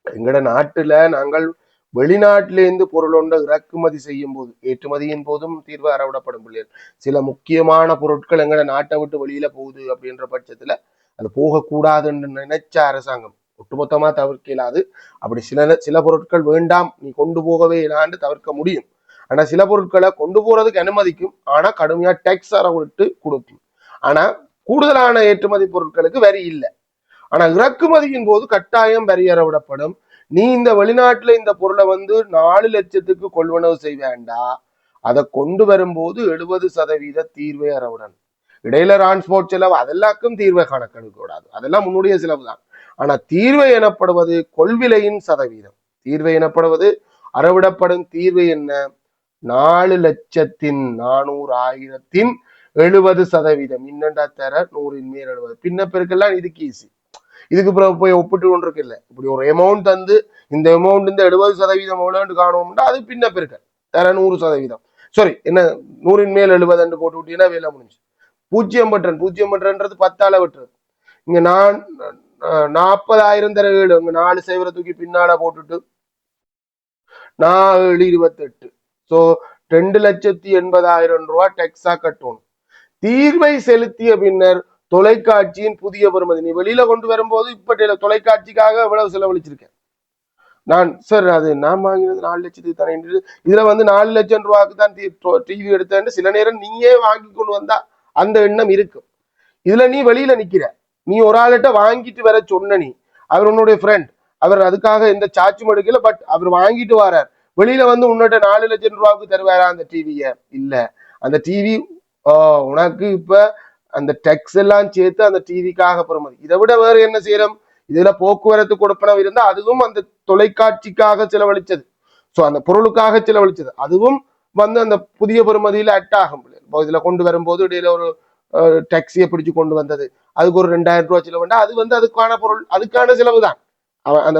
எங்கட நாட்டுல நாங்கள் வெளிநாட்டிலிருந்து பொருள் ஒன்றை இறக்குமதி செய்யும் போது, ஏற்றுமதியின் போதும் தீர்வு அறவிடப்படும் பிள்ளைகள். சில முக்கியமான பொருட்கள் எங்கட நாட்டை விட்டு வெளியில போகுது அப்படின்ற பட்சத்துல அது போகக்கூடாதுன்னு நினைச்ச அரசாங்கம் ஒட்டுமொத்தமா தவிர்க்க இயலாது. அப்படி சில பொருட்கள் வேண்டாம் நீ கொண்டு போகவே இல்லாண்டு தவிர்க்க முடியும். ஆனா சில பொருட்களை கொண்டு போறதுக்கு அனுமதிக்கும், ஆனா கடுமையா டேக்ஸ் அறவிட்டு கொடுக்கும். ஆனா கூடுதலான ஏற்றுமதி பொருட்களுக்கு வரி இல்லை. ஆனா இறக்குமதியின் போது கட்டாயம் வரி அறவிடப்படும். நீ இந்த வெளிநாட்டுல இந்த பொருளை 4,00,000 கொள்வனவு செய்வேண்டா, அதை கொண்டு வரும்போது 70% தீர்வை அறவிடணும். இடையில டிரான்ஸ்போர்ட் செலவு அதெல்லாக்கும் தீர்வை கணக்கெடுக்க கூடாது, அதெல்லாம் முன்னுடைய செலவு தான். ஆனா தீர்வை எனப்படுவது கொள்விலையின் சதவீதம். தீர்வை எனப்படுவது அறவிடப்படும் தீர்வு என்ன, 4,400,000 70%. இன்னண்டா தர 100 மேல் 70. பின்ன பெருக்கெல்லாம் இதுக்கு ஈஸி. இதுக்கு பிறகு போய் ஒப்பிட்டு கொண்டிருக்கு இல்லை. இப்படி ஒரு அமௌண்ட் தந்து இந்த அமௌண்ட் இந்த 70% எவ்வளோன்னு காணுவோம்னா அது பின்ன பெருக்க தர 100%. சாரி, என்ன 100 மேல் 70 போட்டு விட்டீங்கன்னா வேலை முடிஞ்சு. 0.0 10ஆல விட்டுறது. இங்க நான் 40,000 தர 7, இங்க 4 சைவரை தூக்கி பின்னால போட்டுட்டு 4,728. ஸோ 2,80,000 ரூபாய் டெக்ஸா கட்டணும். தீர்வை செலுத்திய பின்னர் தொலைக்காட்சியின் புதிய பெறுமதி நீ வெளியில கொண்டு வரும்போது இப்ப தொலைக்காட்சிக்காக எவ்வளவு செலவழிச்சிருக்கேன் நான் சார், அது நான் வாங்கினது 4,00,000 தானே. இதுல 4,00,000 ரூபாய்க்கு தான் டிவி எடுத்தேன். சில நேரம் நீயே வாங்கி கொண்டு வந்தா அந்த எண்ணம் இருக்கும். இதுல நீ வெளியில நிக்கிற, நீ ஒரு ஆள்கிட்ட வாங்கிட்டு வர சொன்ன, நீ அவர் உன்னுடைய ஃப்ரெண்ட், அவர் அதுக்காக எந்த சார்ஜும் எடுக்கல, பட் அவர் வாங்கிட்டு வரார். வெளியில உன்னிட்ட 4,00,000 ரூபாய்க்கு தருவாரா அந்த டிவிய? இல்ல. அந்த டிவி உனக்கு இப்ப அந்த டெக்ஸ் எல்லாம் சேர்த்து அந்த டிவிக்காக பெறுமதி. இதை விட வேற என்ன செய்யறோம், இதுல போக்குவரத்து கொடுப்பனவு இருந்தா அதுவும் அந்த தொலைக்காட்சிக்காக செலவழிச்சது. சோ அந்த பொருளுக்காக செலவழிச்சது அதுவும் அந்த புதிய பெறுமதியில அட் ஆகும். இதுல கொண்டு வரும்போது இடையில ஒரு டாக்ஸியை பிடிச்சு கொண்டு வந்தது, அதுக்கு ஒரு 2,000 ரூபாய் செலவு வேண்டாம், அது அதுக்கான பொருள், அதுக்கான செலவு தான். அவன் அந்த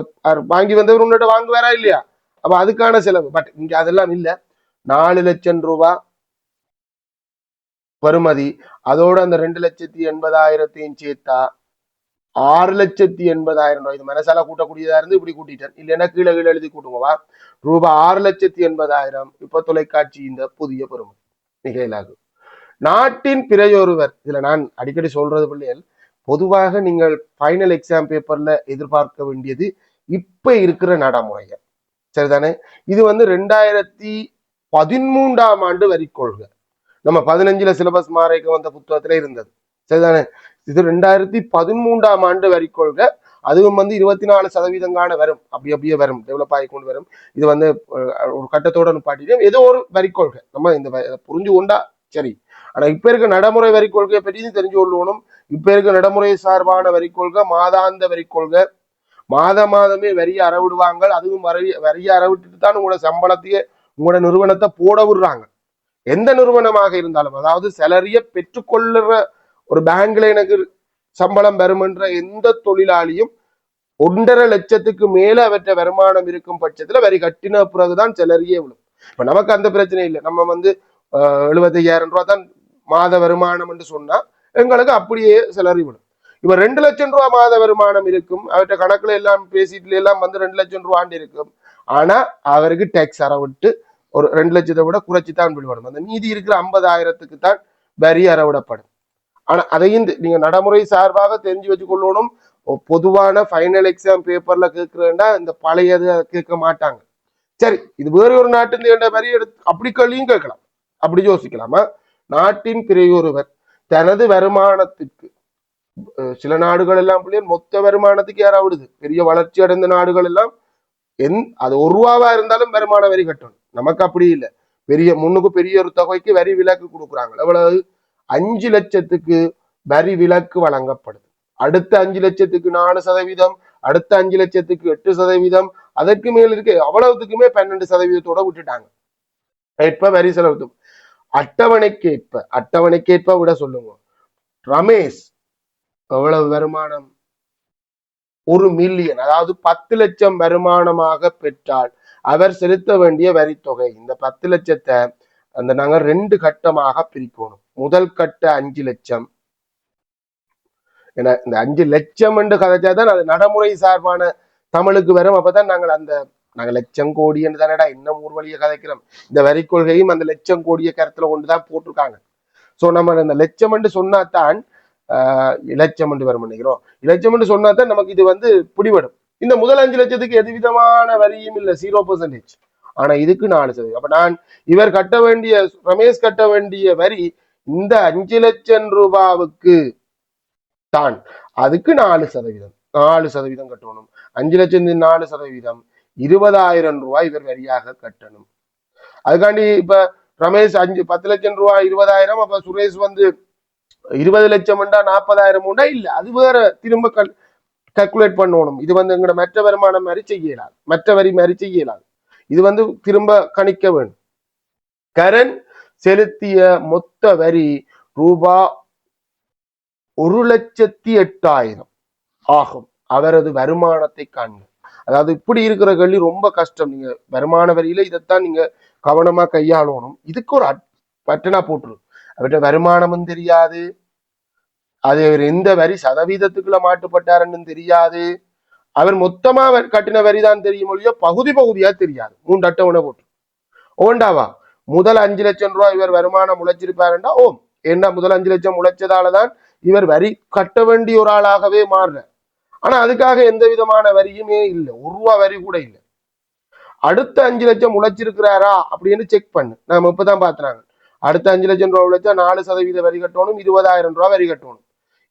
வாங்கி வந்தவர் உன்னிட்ட வாங்குவாரா இல்லையா, அப்ப அதுக்கான செலவு. பட் இங்க அதெல்லாம் இல்ல. 4,00,000 ரூபாய் வருமதி, அதோட அந்த 2,80,000 சேர்த்தா 6,80,000 ரூபாய். இது மனசால கூட்டக்கூடியதா இருந்து இப்படி கூட்டிட்டேன், இல்லைன்னா கீழே கீழே எழுதி கூட்டுங்கவா. ரூபாய் 6,80,000 இப்ப தொலைக்காட்சி இந்த புதிய பெறுமதி நிகழாகும். நாட்டின் பிறையொருவர், இதுல நான் அடிக்கடி சொல்றது பிள்ளைகள், பொதுவாக நீங்கள் ஃபைனல் எக்ஸாம் பேப்பர்ல எதிர்பார்க்க வேண்டியது இப்ப இருக்கிற நடைமுறைகள், சரிதானே. இது 2013ஆம் ஆண்டு வரி கொள்கை, நம்ம 15ல சிலபஸ் மாறைக்கு வந்த புத்தகத்துல இருந்தது, சரிதானே. இது 2013ஆம் ஆண்டு வரி கொள்கை. அதுவும் 24% வரும், அப்படியே வரும், டெவலப் ஆகி கொண்டு வரும். இது ஒரு கட்டத்தோட நிப்பாட்டிட்டு ஏதோ ஒரு வரி கொள்கை, நம்ம இந்த புரிஞ்சு கொண்டா சரி. ஆனா இப்ப இருக்க நடைமுறை வரி கொள்கையை பற்றி தெரிஞ்சு கொள்ளணும். இப்ப இருக்க நடைமுறை சார்பான வரி கொள்கை மாதாந்த வரி கொள்கை. மாதமே வரிய அறவிடுவாங்க. அதுவும் வரிய அறவிட்டு தான் உங்களோட சம்பளத்தையே உங்களோட நிறுவனத்தை போட விடுறாங்க. எந்த நிறுவனமாக இருந்தாலும், அதாவது சேலரிய பெற்றுக்கொள்ளுற ஒரு பேங்க்ல எனக்கு சம்பளம் வருமென்ற எந்த தொழிலாளியும் 1.5 லட்சத்துக்கு மேல அவற்ற வருமானம் இருக்கும் பட்சத்துல வரி கட்டின பிறகுதான் சேலரியே விடும். இப்ப நமக்கு அந்த பிரச்சனை இல்லை. நம்ம 75,000 ரூபாய் தான் மாத வருமானம் என்று சொன்னா எங்களுக்கு அப்படியே சேலரி விடும். இப்ப 2 லட்சம் ரூபாய் மாத வருமானம் இருக்கும், அவற்ற கணக்குல எல்லாம் பேசிட்டு எல்லாம் 2 லட்சம் ரூபாண்டு இருக்கும். ஆனா அவருக்கு டேக்ஸ் அறவிட்டு ஒரு 2 லட்சத்தை விட குறைச்சித்தான் விடுவாடும். அந்த மீதி இருக்கிற 50,000க்கு தான் வரி அறவிடப்படும். ஆனா அதையும் நீங்க நடைமுறை சார்பாக தெரிஞ்சு வச்சு கொள்ளணும். பொதுவான ஃபைனல் எக்ஸாம் பேப்பர்ல கேட்கிறேன்டா இந்த பழையது கேட்க மாட்டாங்க. சரி, இது வேற ஒரு நாட்டு வரி எடுத்து அப்படி கல்வியும் கேட்கலாம், அப்படி யோசிக்கலாமா. நாட்டின் பிறையொருவர் தனது வருமானத்துக்கு, சில நாடுகள் எல்லாம் மொத்த வருமானத்துக்கு யாராவிடுது, பெரிய வளர்ச்சி அடைந்த நாடுகள் எல்லாம் அது 1 ரூபாவா இருந்தாலும் வருமான வரி கட்டணும். நமக்கு அப்படி இல்லை. முன்னுக்கு பெரிய ஒரு தொகைக்கு வரி விலக்கு கொடுக்குறாங்க. எவ்வளவு? 5 லட்சத்துக்கு வரி விலக்கு வழங்கப்படுது. அடுத்த 5 லட்சத்துக்கு 4%, அடுத்த 5 லட்சத்துக்கு 8%, அதற்கு மேல் இருக்கு அவ்வளவுக்குமே 12% விட்டுட்டாங்க. இப்ப வரி செலுத்தும். அட்டவணைக்கேற்ப விட சொல்லுங்க. ரமேஷ் எவ்வளவு வருமானம்? 1 மில்லியன், அதாவது 10 லட்சம் வருமானமாக பெற்றால் அவர் செலுத்த வேண்டிய வரித்தொகை, இந்த 10 லட்சத்தை நாங்க 2 கட்டமாக பிரிக்கணும். முதல் கட்ட 5 லட்சம். ஏன்னா இந்த 5 லட்சம் என்று கதைச்சாதான் அது நடைமுறை சார்பான தமிழுக்கு வரும். அப்பதான் நாங்க லட்சம் கோடி என்று தானடா இன்னும் ஊர் வழியை கதைக்கிறோம். இந்த வரி கொள்கையும் அந்த லட்சம் கோடியை கருத்துல கொண்டுதான் போட்டிருக்காங்க. சோ நம்ம இந்த லட்சம் என்று சொன்னாதான் இலட்சம் என்று வரும் நினைக்கிறோம். இலட்சம் என்று சொன்னாதான் நமக்கு இது பிடிபடும். இந்த முதல் 5 லட்சத்துக்கு எது விதமான வரியும் இல்லை, 0%. ஆனா இதுக்கு 4%. அப்ப இவர் கட்ட வேண்டிய, ரமேஷ் கட்ட வேண்டிய வரி இந்த 5 லட்சம் ரூபாவுக்கு தான். அதுக்கு 4% கட்டணும். 5 லட்சத்தின் 4%, 20,000 ரூபாய் இவர் வரியாக கட்டணும். அதுக்காண்டி இப்ப ரமேஷ் 10 லட்சம் ரூபாய் 20,000, அப்ப சுரேஷ் 20 லட்சம் 40,000 இல்ல, அது வேற திரும்ப கால்குலேட் பண்ணணும். இது எங்கட மற்ற வருமானம் மாதிரி செய்யலாது, மற்ற வரி மாதிரி செய்யலாது. இது திரும்ப கணிக்க வேண்டும். கரண் செலுத்திய மொத்த வரி ரூபா 1,08,000 ஆகும். அவரது வருமானத்தை காண்க. அதாவது இப்படி இருக்கிற கேள்வி ரொம்ப கஷ்டம். நீங்க வருமான வரியில இதைத்தான் நீங்க கவனமா கையாளணும். இதுக்கு ஒரு பட்டனா போட்டுரு. அவர்கிட்ட வருமானமும் தெரியாது, அது அவர் எந்த வரி சதவீதத்துக்குள்ள மாட்டுப்பட்டாருன்னு தெரியாது, அவர் மொத்தமா கட்டின வரிதான் தெரியும் ஒழிய பகுதி பகுதியா தெரியாது. 3 அட்டவணை போட்டு ஓண்டாவா முதல் 5 லட்சம் ரூபாய் இவர் வருமானம் உழைச்சிருப்பாருண்டா ஓம். ஏன்னா முதல் 5 லட்சம் உழைச்சதாலதான் இவர் வரி கட்ட வேண்டிய ஒரு ஆளாகவே மாறுற. ஆனா அதுக்காக எந்த விதமான வரியுமே இல்லை, 1 ரூபா வரி கூட இல்லை. அடுத்த 5 லட்சம் உழைச்சிருக்கிறாரா அப்படின்னு செக் பண்ணு. நாம இப்பதான் பாத்துறாங்க. அடுத்த 5 லட்சம் ரூபாய் உழைச்சா 4% வரி கட்டணும், 20,000 ரூபாய் வரி கட்டணும்.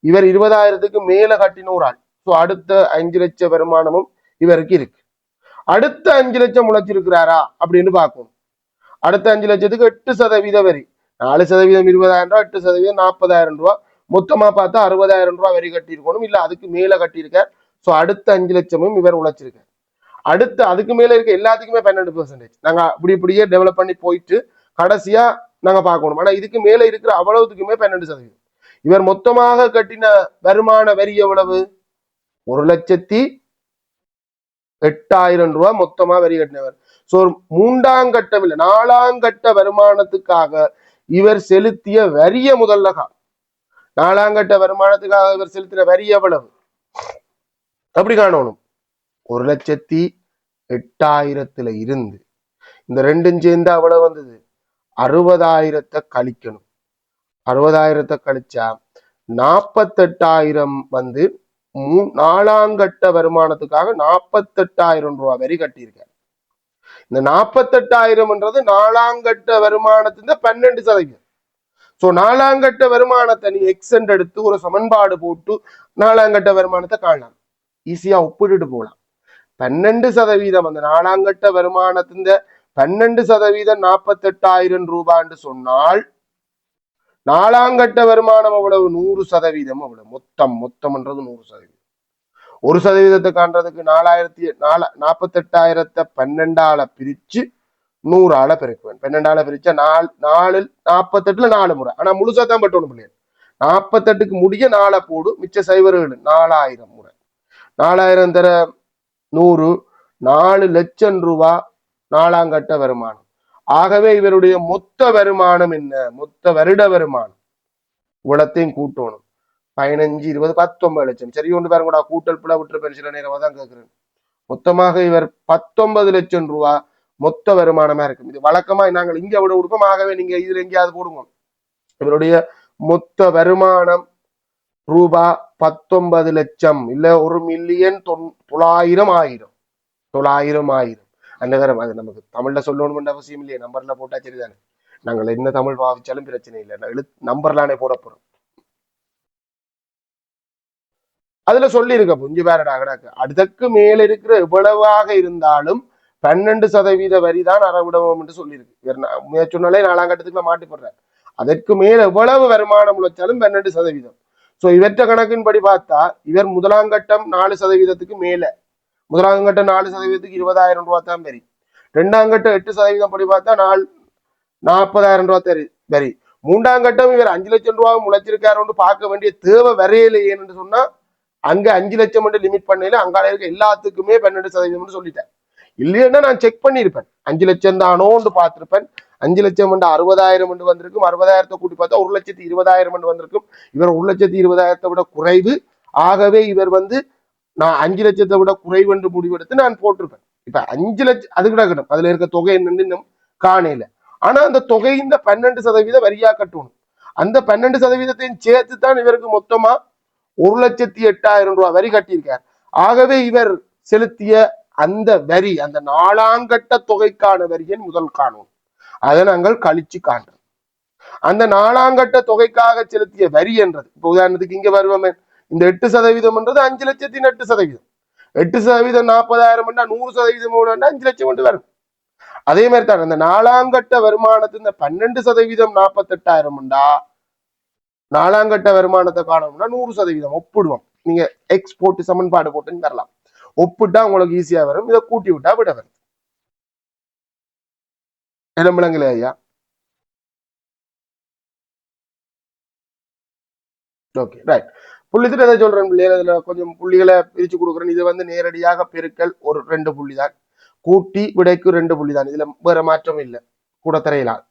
இவர் 20,000க்கு மேல கட்டின ஒரு ஆள். ஸோ அடுத்த 5 லட்சம் வருமானமும் இவருக்கு இருக்கு. அடுத்த 5 லட்சம் உழைச்சிருக்கிறாரா அப்படின்னு பார்க்கணும். அடுத்த 5 லட்சத்துக்கு 8% வரி, 4% 20,000 ரூபாய், 8% 40,000 ரூபாய், மொத்தமா பார்த்தா 60,000 ரூபாய் வரி கட்டியிருக்கணும், இல்ல அதுக்கு மேல கட்டியிருக்கார். ஸோ அடுத்த 5 லட்சமும் இவர் உழைச்சிருக்கார். அடுத்து அதுக்கு மேல இருக்க எல்லாத்துக்குமே 12%. நாங்க இப்படியே டெவலப் பண்ணி போயிட்டு கடைசியா நாங்க பார்க்கணும். ஆனா இதுக்கு மேல இருக்கிற அவ்வளவுக்குமே 12%. இவர் மொத்தமாக கட்டின வருமான வரி எவ்வளவு? 1,08,000 ரூபாய் மொத்தமா வரி கட்டினவர். சோ 3ஆம் கட்டம் இல்ல 4ஆம் கட்ட வருமானத்துக்காக இவர் செலுத்திய வரிய முதல்ல 4ஆம் கட்ட வருமானத்துக்காக இவர் செலுத்தின வரி எவ்வளவு அப்படி காணணும். 1,08,000 இருந்து இந்த ரெண்டும் சேர்ந்து அவ்வளவு வந்தது 60,000 கழிக்கணும். 60,000 கழிச்சா 48,000 4ஆம் கட்ட வருமானத்துக்காக 48,000 ரூபாய் வரி கட்டியிருக்காரு. இந்த 48,000 4ஆம் கட்ட வருமானத்தின் 12%. சோ 4ஆம் கட்ட வருமானத்தை நீ எக்ஸென்ட் எடுத்து ஒரு சமன்பாடு போட்டு 4ஆம் கட்ட வருமானத்தை காணலாம், ஈஸியா ஒப்பிட்டுட்டு போகலாம். 12% அந்த 4ஆம் கட்ட வருமானத்தின் 12% 48,000 ரூபான்னு சொன்னால் 4ஆம் கட்ட வருமானம் அவ்வளவு 100% அவ்வளவு. மொத்தம்ன்றது 100%. 1% காண்றதுக்கு 48,000 12ஆல பிரிச்சு 100ஆல பெருக்குவேன். 12ஆல பிரிச்சா 48ல 4 முறை. ஆனா முழுசா தான் பட்டணும் பிள்ளைங்க. 48க்கு முடிய 4 போடு, மிச்ச சைவர்கள் 4,000 முறை. 4,000 தர 100, 4 லட்சம் ரூபாய் 4ஆம் கட்ட வருமானம். ஆகவே இவருடைய மொத்த வருமானம் என்ன? மொத்த வருட வருமானம் இவ்வளத்தையும் கூட்டணும். 15, 20, 19 லட்சம். சரி ஒன்று பாருங்க, கூட்டல் பிள்ளை விட்டு சில நேரமா தான் கேட்கிறேன். மொத்தமாக இவர் 19 லட்சம் ரூபாய் மொத்த வருமானமா இருக்கும். இது வழக்கமா நாங்கள் இங்க விட கொடுப்போம். ஆகவே நீங்க இதுல எங்கேயாவது போடுங்க. இவருடைய மொத்த வருமானம் ரூபாய் 19 லட்சம், இல்ல 1,09,000,000 அந்த நேரம். அது நமக்கு தமிழ்ல சொல்லணும்னு அவசியம் இல்லையே, நம்பர்ல போட்டா சரிதானே. நாங்கள் என்ன தமிழ் பாவிச்சாலும் பிரச்சனை இல்லை, நம்பர்லானே போட போறோம். அதுல சொல்லி இருக்க புஞ்சு பேரடா கிடக்கு. அதுக்கு மேல இருக்கிற எவ்வளவாக இருந்தாலும் 12% வரிதான் அறவிடுவோம் என்று சொல்லியிருக்கு. சொன்னாலே 4ஆம் கட்டத்துக்குள்ள மாட்டி போடுறாரு. அதற்கு மேல எவ்வளவு வருமானம் உழைச்சாலும் 12%. சோ இவற்ற கணக்கின்படி பார்த்தா இவர் முதலாம் கட்டம் 4%க்கு மேல, முதலாம் கட்டம் 4%க்கு 20,000 ரூபாய் தான் வரி. 2ஆம் கட்டம் 8% படி பார்த்தா 40,000 ரூபாய் வரி. மூன்றாம் கட்டம் இவர் 5 லட்சம் ரூபாய் முளைச்சிருக்காரு பார்க்க வேண்டிய தேவை வரையிலேன்னு சொன்னா அங்க 5 லட்சம் லிமிட் பண்ணல, அங்கால இருக்க எல்லாத்துக்குமே 12% சொல்லிட்டேன். இல்லைன்னா நான் செக் பண்ணிருப்பேன், 5 லட்சம் தானோன்னு பார்த்திருப்பேன். 5 லட்சம் 60,000 வந்திருக்கும், 60,000 கூட்டி பார்த்தா 1,20,000 வந்திருக்கும். இவர் 1,20,000 விட குறைவு. ஆகவே இவர் நான் 5 லட்சத்தை விட குறைவு என்று முடிவெடுத்து நான் போட்டிருப்பேன். இப்ப 5 லட்சம் அது கிடக்கணும், அதுல இருக்க தொகை என்னன்னு இன்னும் காணையில. ஆனா அந்த தொகை இந்த 12% வரியா கட்டணும். அந்த 12%த்தையும் சேர்த்து தான் இவருக்கு மொத்தமா 1,08,000 ரூபாய் வரி கட்டியிருக்கார். ஆகவே இவர் செலுத்திய அந்த வரி, அந்த 4ஆம் கட்ட தொகைக்கான வரியின் முதல் காணும், அதை நாங்கள் கழிச்சு காண்றோம். அந்த 4ஆம் கட்ட தொகைக்காக செலுத்திய வரி என்றது, இப்ப உதாரணத்துக்கு இங்க வருவோமே, இந்த 8% 5 லட்சத்தின் 8%. 8% 40,000 100% 5 லட்சம் வரும். அதே மாதிரி தான் அந்த 4ஆம் கட்ட வருமானத்து இந்த 12% 48,000 4ஆம் கட்ட வருமானத்தை காணணும்னா 100% ஒப்பிடுவோம். நீங்க எக்ஸ் போட்டு சமன்பாடு போட்டுன்னு தரலாம், ஒப்பிட்டா உங்களுக்கு ஈஸியா வரும். இதை கூட்டி விட்டா விட வரும். இடமிளங்களே ஐயா. Okay right. புள்ளித்திட்டு எதை சொல்றேன் பிள்ளைகள், இதுல கொஞ்சம் புள்ளிகளை பிரிச்சு கொடுக்குறேன். இது நேரடியாக பெருக்கல் ஒரு 2 புள்ளி தான், கூட்டி விடைக்கு 2 புள்ளி தான், இதுல வேற மாற்றம் இல்லை, கூட தரையிலாம்.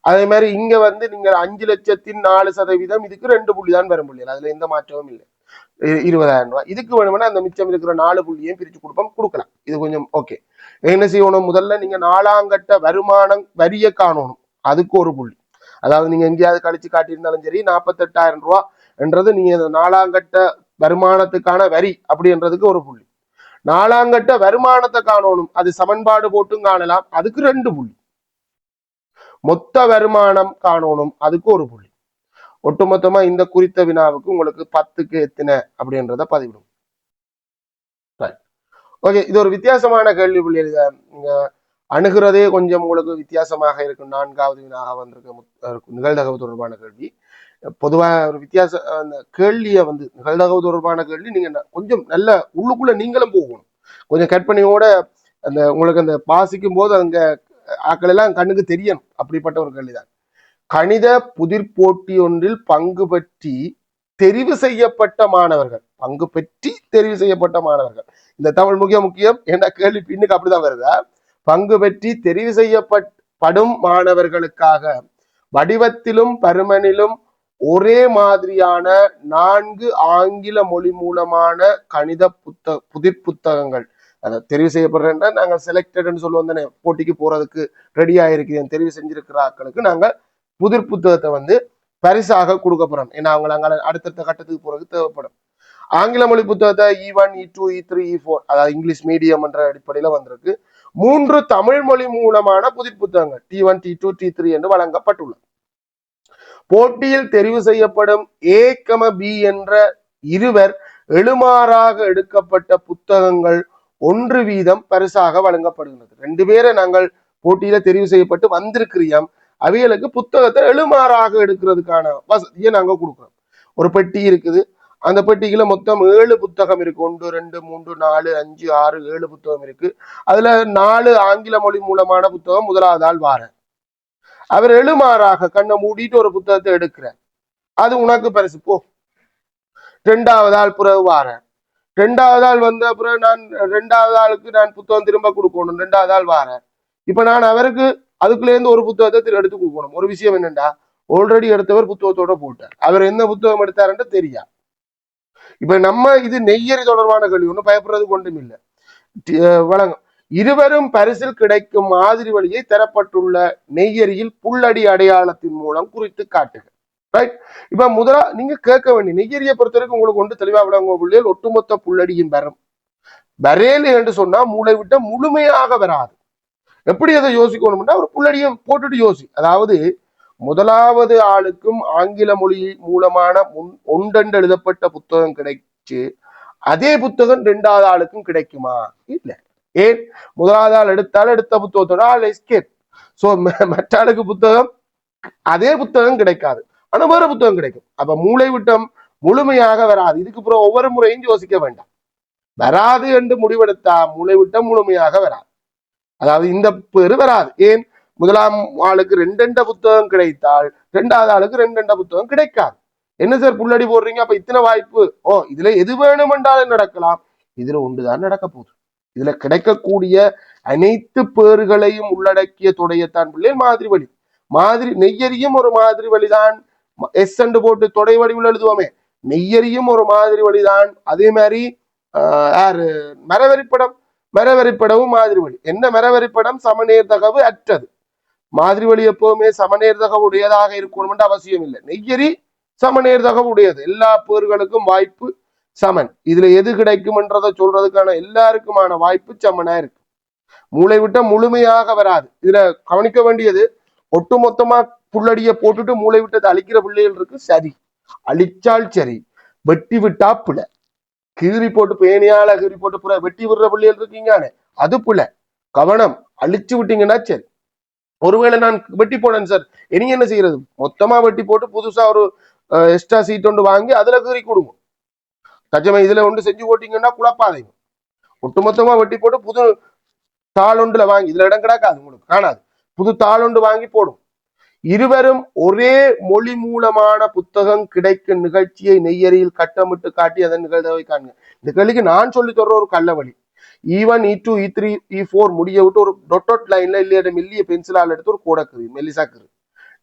அதே மாதிரி இங்க நீங்க 5 லட்சத்தின் 4%, இதுக்கு 2 புள்ளி தான் வரும் பிள்ளைகள், அதுல எந்த மாற்றமும் இல்லை. 20,000 ரூபாய். இதுக்கு வேணும்னா அந்த மிச்சம் இருக்கிற 4 புள்ளியையும் பிரிச்சு கொடுப்போம், கொடுக்கலாம். இது கொஞ்சம் ஓகே. என்ன செய்யணும், முதல்ல நீங்க 4ஆம் கட்ட வருமானம் வரிய காணணும், அதுக்கு 1 புள்ளி. அதாவது நீங்க எங்கேயாவது கழிச்சு காட்டியிருந்தாலும் சரி, 48,000 ரூபாய் என்றது நீங்க 4ஆம் கட்ட வருமானத்துக்கான வரி அப்படின்றதுக்கு 1 புள்ளி. 4ஆம் கட்ட வருமானத்தை காணணும், அது சமன்பாடு போட்டும் காணலாம், அதுக்கு 2 புள்ளி. மொத்த வருமானம் காணணும், அதுக்கு 1 புள்ளி. ஒட்டுமொத்தமா இந்த குறித்த வினாவுக்கு உங்களுக்கு 10க்கு எத்தனை அப்படின்றத பதிவிடும். ஓகே, இது ஒரு வித்தியாசமான கேள்வி புள்ளி. நீங்க அணுகிறதே கொஞ்சம் உங்களுக்கு வித்தியாசமாக இருக்கும். 4வது வினாக வந்திருக்க நிகழ்தகவு தொடர்பான கேள்வி. பொதுவாக ஒரு வித்தியாச அந்த கேள்வியை நிகழ்தகவு தொடர்பான கேள்வி நீங்க கொஞ்சம் நல்ல உள்ளுக்குள்ள நீங்களும் போகணும், கொஞ்சம் கற்பனையோட அந்த உங்களுக்கு அந்த வாசிக்கும் போது அங்க ஆக்கள் எல்லாம் கண்ணுக்கு தெரியணும், அப்படிப்பட்ட ஒரு கேள்விதான். கணித புதிர் போட்டி ஒன்றில் பங்கு பெற்றி தெரிவு செய்யப்பட்ட மாணவர்கள், பங்கு பெற்றி தெரிவு செய்யப்பட்ட மாணவர்கள், இந்த தமிழ் முக்கியம். என்ற கேள்வி பின்னுக்கு அப்படிதான் வருதா, பங்கு பெற்றி தெரிவு செய்யப்படும் மாணவர்களுக்காக வடிவத்திலும் பருமனிலும் ஒரே மாதிரியான 4 ஆங்கில மொழி மூலமான கணித புதிர் புத்தகங்கள், அதை தெரிவு செய்யப்படுறேன்னா நாங்கள் செலக்டட்னு சொல்லுவோம் தானே, போட்டிக்கு போறதுக்கு ரெடி ஆயிருக்கிறேன் தெரிவு செஞ்சிருக்கிற ஆட்களுக்கு நாங்கள் புதிர் புத்தகத்தை பரிசாக கொடுக்க போறோம். ஏன்னா அவங்க அங்கே அடுத்தடுத்த கட்டத்துக்கு போறதுக்கு தேவைப்படும். ஆங்கில மொழி புத்தகத்தை E1 E2 E3 E4, அதாவது இங்கிலீஷ் மீடியம் என்ற அடிப்படையில வந்திருக்கு. 3 தமிழ் மொழி மூலமான புதிர் புத்தகங்கள் T1 T2 T3 என்று வழங்கப்பட்டுள்ளது. போட்டியில் தெரிவு செய்யப்படும் A, B என்ற இருவர் எழுமாறாக எடுக்கப்பட்ட புத்தகங்கள் 1 வீதம் பரிசாக வழங்கப்படுகிறது. 2 பேரை நாங்கள் போட்டியில தெரிவு செய்யப்பட்டு வந்திருக்கிறோம், அவைகளுக்கு புத்தகத்தை எழுமாறாக எடுக்கிறதுக்கான வசதியை நாங்க கொடுக்குறோம். ஒரு பெட்டி இருக்குது, அந்த பெட்டிக்குள்ள மொத்தம் 7 புத்தகம் இருக்கு. 1 2 3 4 5 6 7 புத்தகம் இருக்கு. அதுல 4 ஆங்கில மொழி மூலமான புத்தகம் முதலாவது ஆள் வார, அவர் எழுமாறாக கண்ணை மூடிட்டு ஒரு புத்தகத்தை எடுக்கிறார், அது உனக்கு பரிசு போ. 2வது ஆள் பிறகு வார, 2வது ஆள் வந்த அப்புறம் நான் 2வது ஆளுக்கு நான் புத்தகம் திரும்ப கொடுக்கணும். 2வது ஆள் வார, இப்ப நான் அவருக்கு அதுக்குள்ள இருந்து ஒரு புத்தகத்தை எடுத்து கொடுக்கணும். ஒரு விஷயம் என்னண்டா, ஆல்ரெடி எடுத்தவர் புத்தகத்தோட போட்டார், அவர் என்ன புத்தகம் எடுத்தாருன்னு தெரியா. இப்ப நம்ம இது நெய்யறி தொடர்பான கேள்வி, ஒன்றும் பயப்படுறது கொண்டும் இல்லை. வழங்கும் இருவரும் பரிசில் கிடைக்கும் மாதிரி வழியை தரப்பட்டுள்ள நெய்யறியில் புள்ளடி அடையாளத்தின் மூலம் குறித்து காட்டுக. ரைட். இப்ப முதலா நீங்க கேட்க வேண்டிய நெய்யறியை பொறுத்தவரைக்கும் உங்களுக்கு ஒன்று தெளிவா விளங்கும் பிள்ளைகள், ஒட்டுமொத்த புள்ளடியின் வரும் வரேலு என்று சொன்னா மூளை விட்ட முழுமையாக வராது. எப்படி அதை யோசிக்கணும்னா ஒரு புள்ளடியை போட்டுட்டு யோசி. அதாவது முதலாவது ஆளுக்கும் ஆங்கில மொழி மூலமான ஒன்றெண்டு எழுதப்பட்ட புத்தகம் கிடைச்சு அதே புத்தகம் 2வது ஆளுக்கும் கிடைக்குமா? இல்ல. ஏன், முதலாவது ஆள் எடுத்த புத்தகத்தோட ஆள் எஸ்கேப். சோ மற்ற ஆளுக்கு புத்தகம் அதே புத்தகம் கிடைக்காது, ஆனா வேற புத்தகம் கிடைக்கும். அப்ப மூளை விட்டம் முழுமையாக வராது. இதுக்கு அப்புறம் ஒவ்வொரு முறையும் யோசிக்க வேண்டாம். வராது என்று முடிவெடுத்தா மூளை விட்டம் முழுமையாக வராது, அதாவது இந்த பேரு வராது. ஏன், முதலாம் ஆளுக்கு ரெண்டு புத்தகம் கிடைத்தால் ரெண்டாவது ஆளுக்கு ரெண்டு புத்தகம் கிடைக்காது. என்ன சார் புள்ளடி போடுறீங்க? அப்ப இத்தனை வாய்ப்பு. இதுல எது வேணுமென்றாலும் நடக்கலாம். இதுல ஒன்றுதான் நடக்க போகுது. இதுல கிடைக்கக்கூடிய அனைத்து பேறுகளையும் உள்ளடக்கிய தொடையத்தான் பிள்ளை மாதிரி வழி. மாதிரி நெய்யரியும் ஒரு மாதிரி வழிதான். எஸ் என்று போட்டு தொடை வடிவில் எழுதுவோமே, நெய்யரியும் ஒரு மாதிரி வழிதான். அதே மாதிரி யாரு மரவரிப்படம், மரவரிப்படமும் மாதிரி வழி. என்ன மரவரிப்படம்? சமநேர் தகவு அற்றது. மாதிரி வழி எப்பவுமே சமநேர் தகவு உடையதாக இருக்கணும் அவசியம் இல்லை. நெய்யரி சமநேர் தகவு உடையது. எல்லா பேர்களுக்கும் வாய்ப்பு சமன். இதுல எது கிடைக்கும் என்றதை சொல்றதுக்கான எல்லாருக்குமான வாய்ப்பு சமனா இருக்கு. மூளை விட்ட முழுமையாக வராது. இதுல கவனிக்க வேண்டியது, ஒட்டுமொத்தமா புள்ளடிய போட்டுட்டு மூளை விட்டதை அழிக்கிற பிள்ளைகள் இருக்கு. சரி, அழிச்சால் சரி, வெட்டி விட்டா பிள்ளை. கீறி போட்டு பேணியால கீறி போட்டு வெட்டி விடுற பிள்ளைகள் இருக்கீங்க, அது பிள்ளை. கவனம், அழிச்சு விட்டீங்கன்னா சரி. ஒருவேளை நான் வெட்டி போனேன் சார், இனி என்ன செய்யறது? மொத்தமா வெட்டி போட்டு புதுசா ஒரு எக்ஸ்ட்ரா சீட் ஒன்று வாங்கி அதுல கீறி கொடுங்க. தஜமை இதுல ஒன்று செஞ்சு போட்டீங்கன்னா குழப்பாதீங்க. ஒட்டுமொத்தமா வெட்டி போட்டு புது தாளொண்டுல வாங்கி, இதுல இடம் கிடக்காது, உங்களுக்கு காணாது, புது தாளொண்டு வாங்கி போடும். இருவரும் ஒரே மொழி மூலமான புத்தகம் கிடைக்கும் நிகழ்ச்சியை நெய்யறியில் கட்டமிட்டு காட்டி அதன் நிகழ்தவை காண்க. இந்த கேள்விக்கு நான் சொல்லி தர்ற ஒரு கள்ள வழி. E1, E2, E3, E4 முடிய விட்டு ஒரு டொட் லைன்ல இல்லையா மெல்லிய பென்சிலால் எடுத்து ஒரு கோடக்குது, மெல்லிசாக்குது.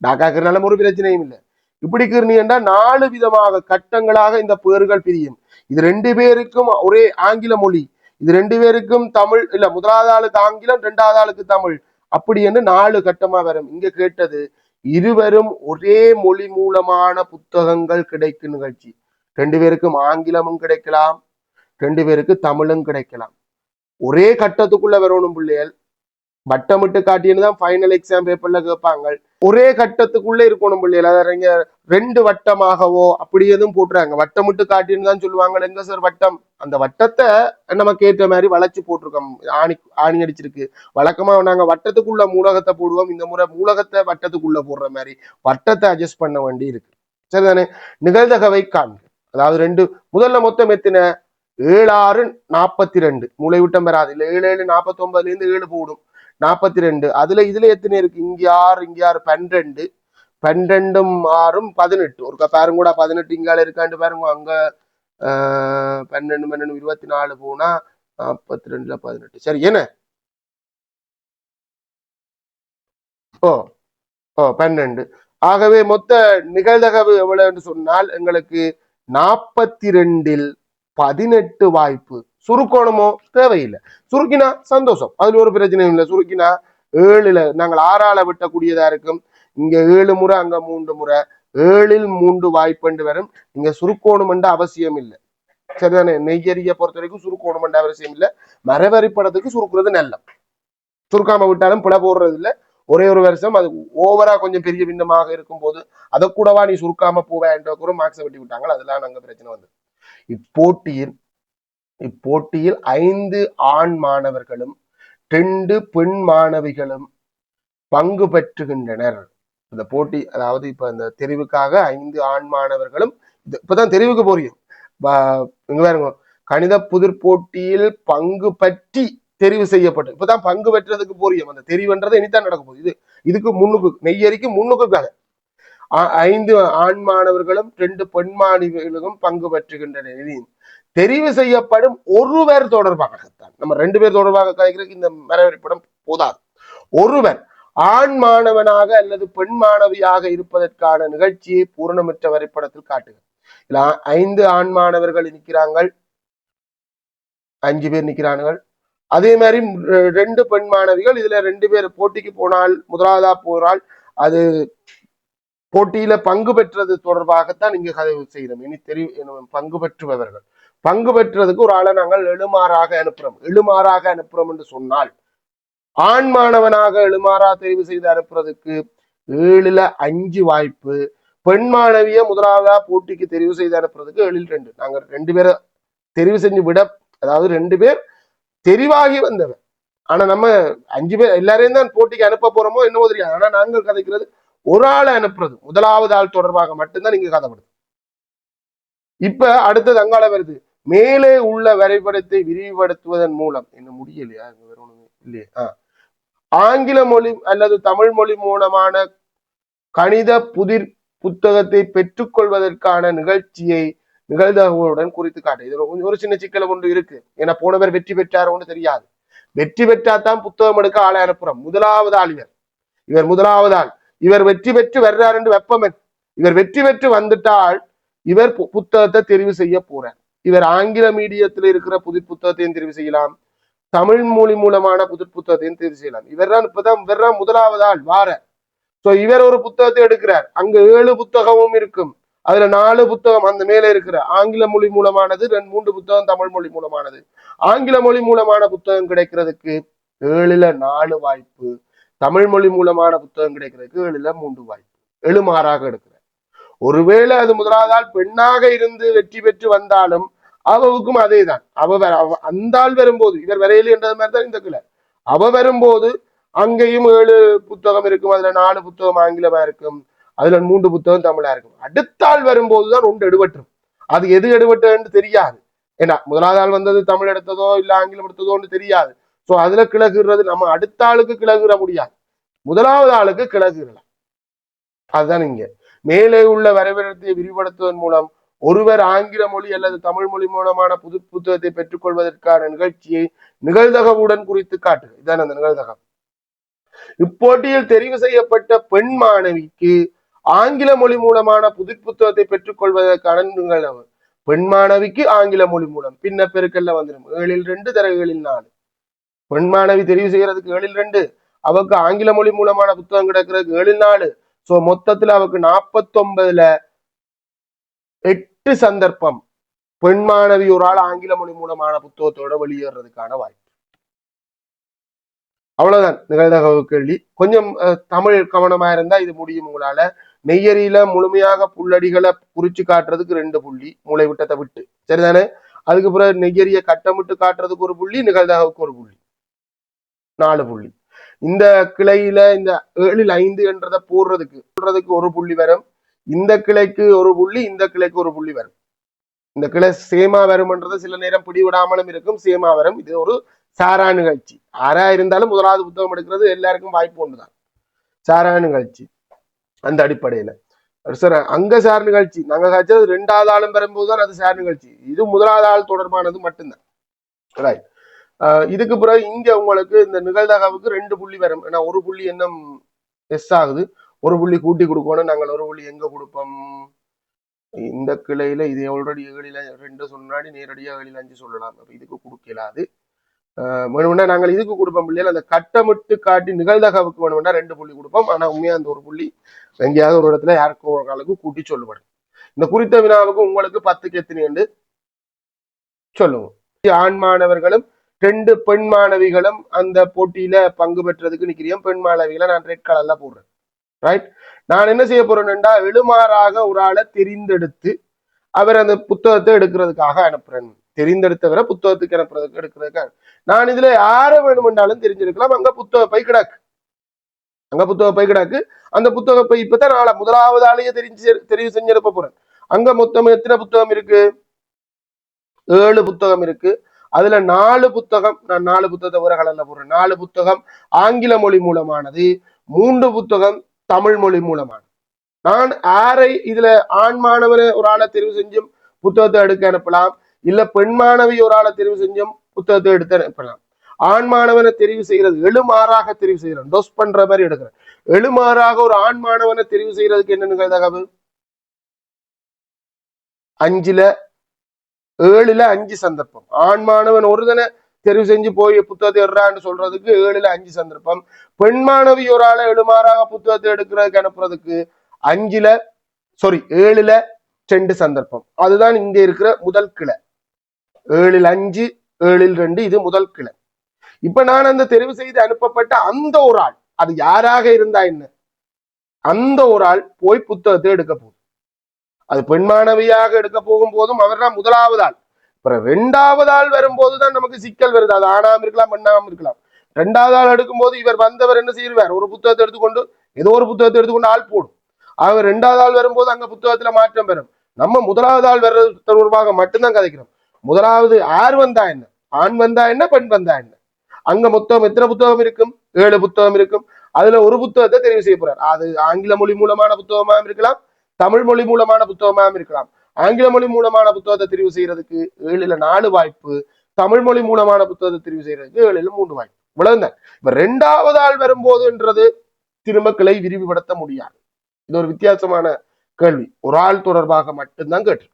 டாக்காக்குறனால ஒரு பிரச்சனையும் இல்லை. இப்படி கிருணியண்டா 4 விதமாக கட்டங்களாக இந்த பேர்கள் பிரியும். இது 2 பேருக்கும் ஒரே ஆங்கில மொழி, இது 2 பேருக்கும் தமிழ் இல்ல, முதலாவது ஆளுக்கு ஆங்கிலம், இரண்டாவது ஆளுக்கு தமிழ், அப்படி என்று 4 கட்டமா வரும். இங்க கேட்டது இருவரும் ஒரே மொழி மூலமான புத்தகங்கள் கிடைக்கும் நிகழ்ச்சி. 2 பேருக்கும் ஆங்கிலமும் கிடைக்கலாம், 2 பேருக்கு தமிழும் கிடைக்கலாம். ஒரே கட்டத்துக்குள்ள வரணும் பிள்ளைகள். வட்டமிட்டு காட்டின்னு தான் ஃபைனல் எக்ஸாம் பேப்பர்ல கேட்பாங்க. ஒரே கட்டத்துக்குள்ள இருக்கணும் பிள்ளைகள். அதை 2 வட்டமாகவோ அப்படி எதுவும் போட்டுறாங்க. வட்டமிட்டு காட்டின்னு தான் சொல்லுவாங்க. எங்க சார் வட்டம்? அந்த வட்டத்தை நமக்கு ஏற்ற மாதிரி வளைச்சு போட்டிருக்கோம், ஆணி அடிச்சிருக்கு. வழக்கமா நாங்க வட்டத்துக்குள்ள மூலகத்தை போடுவோம். இந்த முறை மூலகத்தை வட்டத்துக்குள்ள போடுற மாதிரி வட்டத்தை அட்ஜஸ்ட் பண்ண வேண்டி இருக்கு. சரிதானே? நிகழ்தகவை காண்க. அதாவது முதல்ல மொத்தம் எத்தனை? 7 6 42. மூளை விட்டம் பெறாது இல்ல. 7 7 49 7 போடும் 42. இதுல எத்தனை இருக்கு? இங்க 6 இங்க 6 12. 12ம் 6ம் 18. ஒரு பாருங்க கூட 18 இங்கால இருக்காண்டு பாருங்க. அங்க 12 12 24 போனா 42ல 18. சரி என்ன? 12. ஆகவே மொத்த நிகழ்தகவு எவ்வளவு என்று சொன்னால் எங்களுக்கு 42ல் 18 வாய்ப்பு. சுருக்கணுமோ? தேவையில்லை. சுருக்கினா சந்தோஷம், அதுல ஒரு பிரச்சனையும் இல்லை. சுருக்கினா 7ல நாங்கள் 6ஆல விட்டக்கூடியதா இருக்கும். இங்க 7 முறை, அங்க 3 முறை. 7ல் 3 வாய்ப்பு வரும். இங்க சுருக்கணும் என்ற அவசியம் இல்லை. சரிதானே? நெய்யறிய பொறுத்த வரைக்கும் சுருக்கணும் என்ற அவசியம் இல்லை. மரவரிப்படத்துக்கு சுருக்குறது நல்ல. சுருக்காம விட்டாலும் பிழை போடுறது இல்லை. ஒரே ஒரு வருஷம் அது ஓவரா கொஞ்சம் பெரிய பின்னமாக இருக்கும் போது அதை கூடவா நீ சுருக்காம போவேன்ற கூட மார்க்ஸை வெட்டி விட்டாங்க. அதெல்லாம் நாங்க பிரச்சனை வந்து. இப்போட்டியில் 5 ஆண் மாணவர்களும் 2 பெண் மாணவிகளும் பங்கு பெற்றுகின்றனர். இந்த போட்டி, அதாவது இப்ப இந்த தெரிவுக்காக 5 ஆண் மாணவர்களும், இப்பதான் தெரிவுக்கு போறீங்க. கணித புதிர் போட்டியில் பங்கு பற்றி தெரிவு செய்யப்பட்டு இப்பதான் பங்கு பெற்றதுக்கு போறீங்க. அந்த தெரிவுன்றது இனித்தான் நடக்க போகுது. இதுக்கு முன்னுக்கு நெய்யறிக்கு முன்னுக்கு கதை. 5 ஆண் மாணவர்களும் 2 பெண் மாணவிகளும் பங்கு பெற்றுகின்றனர். தெரிவு செய்யப்படும் ஒருவர் தொடர்பாகத்தான். நம்ம 2 பேர் தொடர்பாக கதைக்கிறதுக்கு இந்த மரவரிப்படம் போதாது. ஒருவர் ஆண் மாணவனாக அல்லது பெண் மாணவியாக இருப்பதற்கான நிகழ்ச்சியை பூரணமற்ற வரைபடத்தில் காட்டுக. 5 ஆண் மாணவர்கள் நிற்கிறார்கள், 5 பேர் நிற்கிறார்கள். அதே மாதிரி 2 பெண் மாணவிகள். இதுல 2 பேர் போட்டிக்கு போனால், முதலாவதா போறால், அது போட்டியில பங்கு பெற்றது தொடர்பாகத்தான் இங்க கதை செய்யணும். இனி தெரியும் பங்கு பெற்றுபவர்கள். பங்கு பெற்றதுக்கு ஒரு ஆளை நாங்கள் எழுமாறாக அனுப்புறோம். எழுமாறாக அனுப்புறோம் என்று சொன்னால், ஆண் மாணவனாக எழுமாறா தெரிவு செய்து அனுப்புறதுக்கு 7ல் 5 வாய்ப்பு. பெண் மாணவிய முதலாவதா போட்டிக்கு தெரிவு செய்து அனுப்புறதுக்கு 7ல் 2. நாங்க 2 பேரை தெரிவு செஞ்சு விட, அதாவது 2 பேர் தெரிவாகி வந்தவர். ஆனா நம்ம 5 பேர் எல்லாரையும் தான் போட்டிக்கு அனுப்ப போறோமோ என்னவோ தெரியாது. ஆனா நாங்கள் கதைக்கிறது ஒரு ஆளை அனுப்புறது, முதலாவது ஆள் தொடர்பாக மட்டும்தான் நீங்க கதைப்படுது. இப்ப அடுத்தது அங்கால வருது. மேலே உள்ள வரைபடத்தை விரிவுபடுத்துவதன் மூலம், என்ன முடியலையா? வேற ஒண்ணுமே இல்லையே. ஆங்கில மொழி அல்லது தமிழ் மொழி மூலமான கணித புதிர் புத்தகத்தை பெற்றுக்கொள்வதற்கான நிகழ்ச்சியை நிகழ்தகவுடன் குறித்து காட்டு. இது ஒரு சின்ன சிக்கல ஒன்று இருக்கு. ஏன்னா போனவர் வெற்றி பெற்றார் ஒன்று தெரியாது. வெற்றி பெற்றாதான் புத்தகம் எடுக்க ஆளை அனுப்புறோம். முதலாவது ஆள் இவர் முதலாவது ஆள். இவர் வெற்றி பெற்று வர்றார் என்று வெப்பமன். இவர் வெற்றி பெற்று வந்துட்டால் இவர் புத்தகத்தை தெரிவு செய்ய போறார். இவர் ஆங்கில மீடியத்தில் இருக்கிற புதிர் புத்தகத்தையும் தெரிவு செய்யலாம், தமிழ் மொழி மூலமான புதிர் புத்தகத்தையும் தெரிவு செய்யலாம். இவர்தான் முதலாவது ஆள் வார. சோ இவர் ஒரு புத்தகத்தை எடுக்கிறார். அங்க 7 புத்தகமும் இருக்கும். அதுல 4 புத்தகம் அந்த மேல இருக்கிற ஆங்கில மொழி மூலமானது, 3 புத்தகம் தமிழ் மொழி மூலமானது. ஆங்கில மொழி மூலமான புத்தகம் கிடைக்கிறதுக்கு 7ல் 4 வாய்ப்பு, தமிழ் மொழி மூலமான புத்தகம் கிடைக்கிறதுக்கு 7ல் 3 வாய்ப்பு. எழுமாறாக எடுக்கிறார். ஒருவேளை அது முதலாவது ஆள் பெண்ணாக இருந்து வெற்றி பெற்று வந்தாலும் அவவுக்கும் அதே தான். அந்த ஆள் வரும்போது இவர் வரையில என்றது மாதிரி தான் இந்த கிளை. அவ வரும்போது அங்கேயும் 7 புத்தகம் இருக்கும். அதுல 4 புத்தகம் ஆங்கிலமா இருக்கும், அதுல 3 புத்தகம் தமிழா இருக்கும். அடுத்த ஆள் வரும்போதுதான் ஒன்று எடுபட்டுரும். அது எது எடுபட்டுன்னு தெரியாது. ஏன்னா முதலாவது ஆள் வந்தது தமிழ் எடுத்ததோ இல்ல ஆங்கிலம் எடுத்ததோன்னு தெரியாது. சோ அதுல கிளகுறது நம்ம அடுத்த ஆளுக்கு கிளகுற முடியாது, முதலாவது ஆளுக்கு கிளகுறலாம். அதுதான் இங்க மேலே உள்ள வரவிலக்கணத்தை விரிவுபடுத்துவதன் மூலம் ஒருவர் ஆங்கில மொழி அல்லது தமிழ் மொழி மூலமான புது புத்தகத்தை பெற்றுக்கொள்வதற்கான நிகழ்ச்சியை நிகழ்தகவுடன் குறித்து காட்டு. இதான் அந்த நிகழ்தகம். இப்போட்டியில் தெரிவு செய்யப்பட்ட பெண் மாணவிக்கு ஆங்கில மொழி மூலமான புது புத்தகத்தை பெற்றுக்கொள்வதற்கான நிகழ்தகவு. பெண் மாணவிக்கு ஆங்கில மொழி மூலம் பின்ன பெருக்கல்ல வந்துடும். 7ல் 2 தர 7ல் 4. பெண் மாணவி தெரிவு செய்யறதுக்கு 7ல் 2, அவருக்கு ஆங்கில மொழி மூலமான புத்தகம் கிடைக்கிறதுக்கு 7ல் 4. சோ மொத்தத்துல அவருக்கு 49ல் 8 சந்தர்ப்பம் பெண் மாணவி ஒரு ஆள் ஆங்கில மொழி மூலமான புத்தகத்தோட வெளியேறதுக்கான வாய்ப்பு. அவ்வளவுதான் நிகழ்தகவு கேள்வி. கொஞ்சம் தமிழ் கவனமா இருந்தா இது முடியும் உங்களால. நெய்யறியில முழுமையாக புள்ளடிகளை குறிச்சு காட்டுறதுக்கு 2 புள்ளி, மூளை விட்டத்தை விட்டு, சரிதானே? அதுக்கு பிறகு நெய்யறிய கட்டமிட்டு காட்டுறதுக்கு 1 புள்ளி, நிகழ்தகவுக்கு 1 புள்ளி, 4 புள்ளி. இந்த கிளையில இந்த 7ல் 5 என்றதை போடுறதுக்கு 1 புள்ளி வரும். இந்த கிளைக்கு 1 புள்ளி, இந்த கிளைக்கு 1 புள்ளி வரும். இந்த கிளை சேமா வரும்ன்றது சில நேரம் பிடிவிடாமலும் இருக்கும், சேமா வரும். இது ஒரு சாரா நிகழ்ச்சி. ஆறா இருந்தாலும் முதலாவது புத்தகம் எடுக்கிறது எல்லாருக்கும் வாய்ப்பு ஒன்றுதான். சாரா நிகழ்ச்சி அந்த அடிப்படையில சார் அங்க சார் நிகழ்ச்சி நாங்க காய்ச்சது 2வது ஆளும் வரும்போதுதான் அது சார் நிகழ்ச்சி. இது முதலாவது ஆள் தொடர்பானது மட்டும்தான். ரைட். இதுக்கு பிறகு இங்க உங்களுக்கு இந்த நிகழ்தகவுக்கு 2 புள்ளி வரும். ஏன்னா 1 புள்ளி என்ன எஸ் ஆகுது, 1 புள்ளி கூட்டி கொடுக்கணும். நாங்கள் 1 புள்ளி எங்க கொடுப்போம்? இந்த கிளையில இது ஆல்ரெடி 7ல் 2 சொன்னாடி நேரடியாக 7ல் 5 சொல்லலாம். அப்ப இதுக்கு கொடுக்கலாது. வேணும்னா நாங்கள் இதுக்கு கொடுப்போம் பிள்ளைகள். அந்த கட்டமிட்டு காட்டி நிகழ்தகவுக்கு வேணும்னா 2 புள்ளி கொடுப்போம். ஆனா உண்மையா அந்த 1 புள்ளி எங்கேயாவது ஒரு இடத்துல யாருக்கும் ஒரு காலுக்கு கூட்டி சொல்லப்படும். இந்த குறித்த வினாவுக்கு உங்களுக்கு 10க்கு எத்தனை என்று சொல்லுங்க. ஆண் மாணவர்களும் 2 பெண் மாணவிகளும் அந்த போட்டியில பங்கு பெற்றதுக்கு நிக்கிறேன். பெண் மாணவிகளை நான் ரெட் கலர்ல போடுறேன். ரைட். நான் என்ன செய்ய போறேன்னா எழுமாறாக ஒரு ஆளை தெரிந்தெடுத்து அவர் அந்த புத்தகத்தை எடுக்கிறதுக்காக அனுப்புறேன். தெரிந்தெடுத்தவரை புத்தகத்துக்கு அனுப்புறதுக்கு எடுக்கிறதுக்காக. நான் இதுல யார வேணுமென்றாலும் தெரிஞ்சிருக்கலாம். அங்க புத்தக பை கிடக்கு, அங்க புத்தக பை கிடக்கு. அந்த புத்தக பை இப்பதான் நாளை முதலாவது ஆளையே தெரிவு செஞ்சு அனுப்ப போறேன். அங்க மொத்தம் எத்தனை புத்தகம் இருக்கு? 7 புத்தகம் இருக்கு. அதுல 4 புத்தகம், நான் 4 புத்தகத்தை ஒரு கலர்ல போடுறேன். 4 புத்தகம் ஆங்கில மொழி மூலமானது, 3 புத்தகம் தமிழ் மொழி மூலமானது. நான் ஆரை இதுல ஆண் மாணவனை ஒரு ஆளை தெரிவு செஞ்சும் புத்தகத்தை எடுக்க அனுப்பலாம், இல்ல பெண் மாணவி ஒரு ஆளை தெரிவு செஞ்சும் புத்தகத்தை எடுத்து அனுப்பலாம். ஆண் மாணவனை தெரிவு செய்யறது எழுமாறாக தெரிவு செய்யறேன், டோஸ் பண்ற மாதிரி எடுக்கிறேன். எழுமாறாக ஒரு ஆண் மாணவனை தெரிவு செய்யறதுக்கு என்ன நிகழ்தகவு? 5ல் 7ல் 5 சந்தர்ப்பம். ஆண் மாணவன் ஒருதனை தெரிவு செஞ்சு போய் புத்தகத்தை எடுறான்னு சொல்றதுக்கு 7ல் 5 சந்தர்ப்பம். பெண் மாணவி ஒரு ஆளை எழுமாறாக புத்தகத்தை எடுக்கிறதுக்கு அனுப்புறதுக்கு 7ல் 2 சந்தர்ப்பம். அதுதான் இங்க இருக்கிற முதல் கிளை. 7ல் 5 7ல் 2 இது முதல் கிளை. இப்ப நான் அந்த தெரிவு செய்து அனுப்பப்பட்ட அந்த ஒரு ஆள், அது யாராக இருந்தா என்ன, அந்த ஒரு ஆள் போய் புத்தகத்தை எடுக்க போகுது. அது பெண் மாணவியாக எடுக்க போகும் போதும் அவர் தான் முதலாவது ஆள். அப்புறம் 2வது ஆள் வரும்போதுதான் நமக்கு சிக்கல் வருது. அது ஆணாம இருக்கலாம் பெண்ணாம இருக்கலாம். 2வது ஆள் எடுக்கும் போது இவர் வந்தவர் என்ன செய்வார்? ஒரு புத்தகத்தை எடுத்துக்கொண்டு ஏதோ ஒரு புத்தகத்தை எடுத்துக்கொண்டு ஆள் போடும். அவர் 2வது ஆள் வரும்போது அங்க புத்தகத்துல மாற்றம் பெறும். நம்ம முதலாவது ஆள் வர்றது தொடர்பாக மட்டும்தான் கதைக்கிறோம். முதலாவது ஆர் வந்தா என்ன, ஆண் வந்தா என்ன, பெண் வந்தா என்ன, அங்க மொத்தம் எத்தனை புத்தகம் இருக்கும்? 7 புத்தகம் இருக்கும். அதுல ஒரு புத்தகத்தை தெரிவு செய்ய போறார். அது ஆங்கில மொழி மூலமான புத்தகமாகவும் இருக்கலாம், தமிழ் மொழி மூலமான புத்தகமாகவும் இருக்கலாம். ஆங்கில மொழி மூலமான புத்தகத்தை தெரிவு செய்யறதுக்கு 7ல் 4 வாய்ப்பு, தமிழ் மொழி மூலமான புத்தகத்தை தெரிவு செய்யறதுக்கு 7ல் 3 வாய்ப்பு. இவ்வளவுதான். இப்ப 2வது ஆள் வரும்போதுன்றது திரும்ப கிளை விரிவுபடுத்த முடியாது. இது ஒரு வித்தியாசமான கேள்வி. ஒரு ஆள் தொடர்பாக மட்டும்தான் கேட்டு.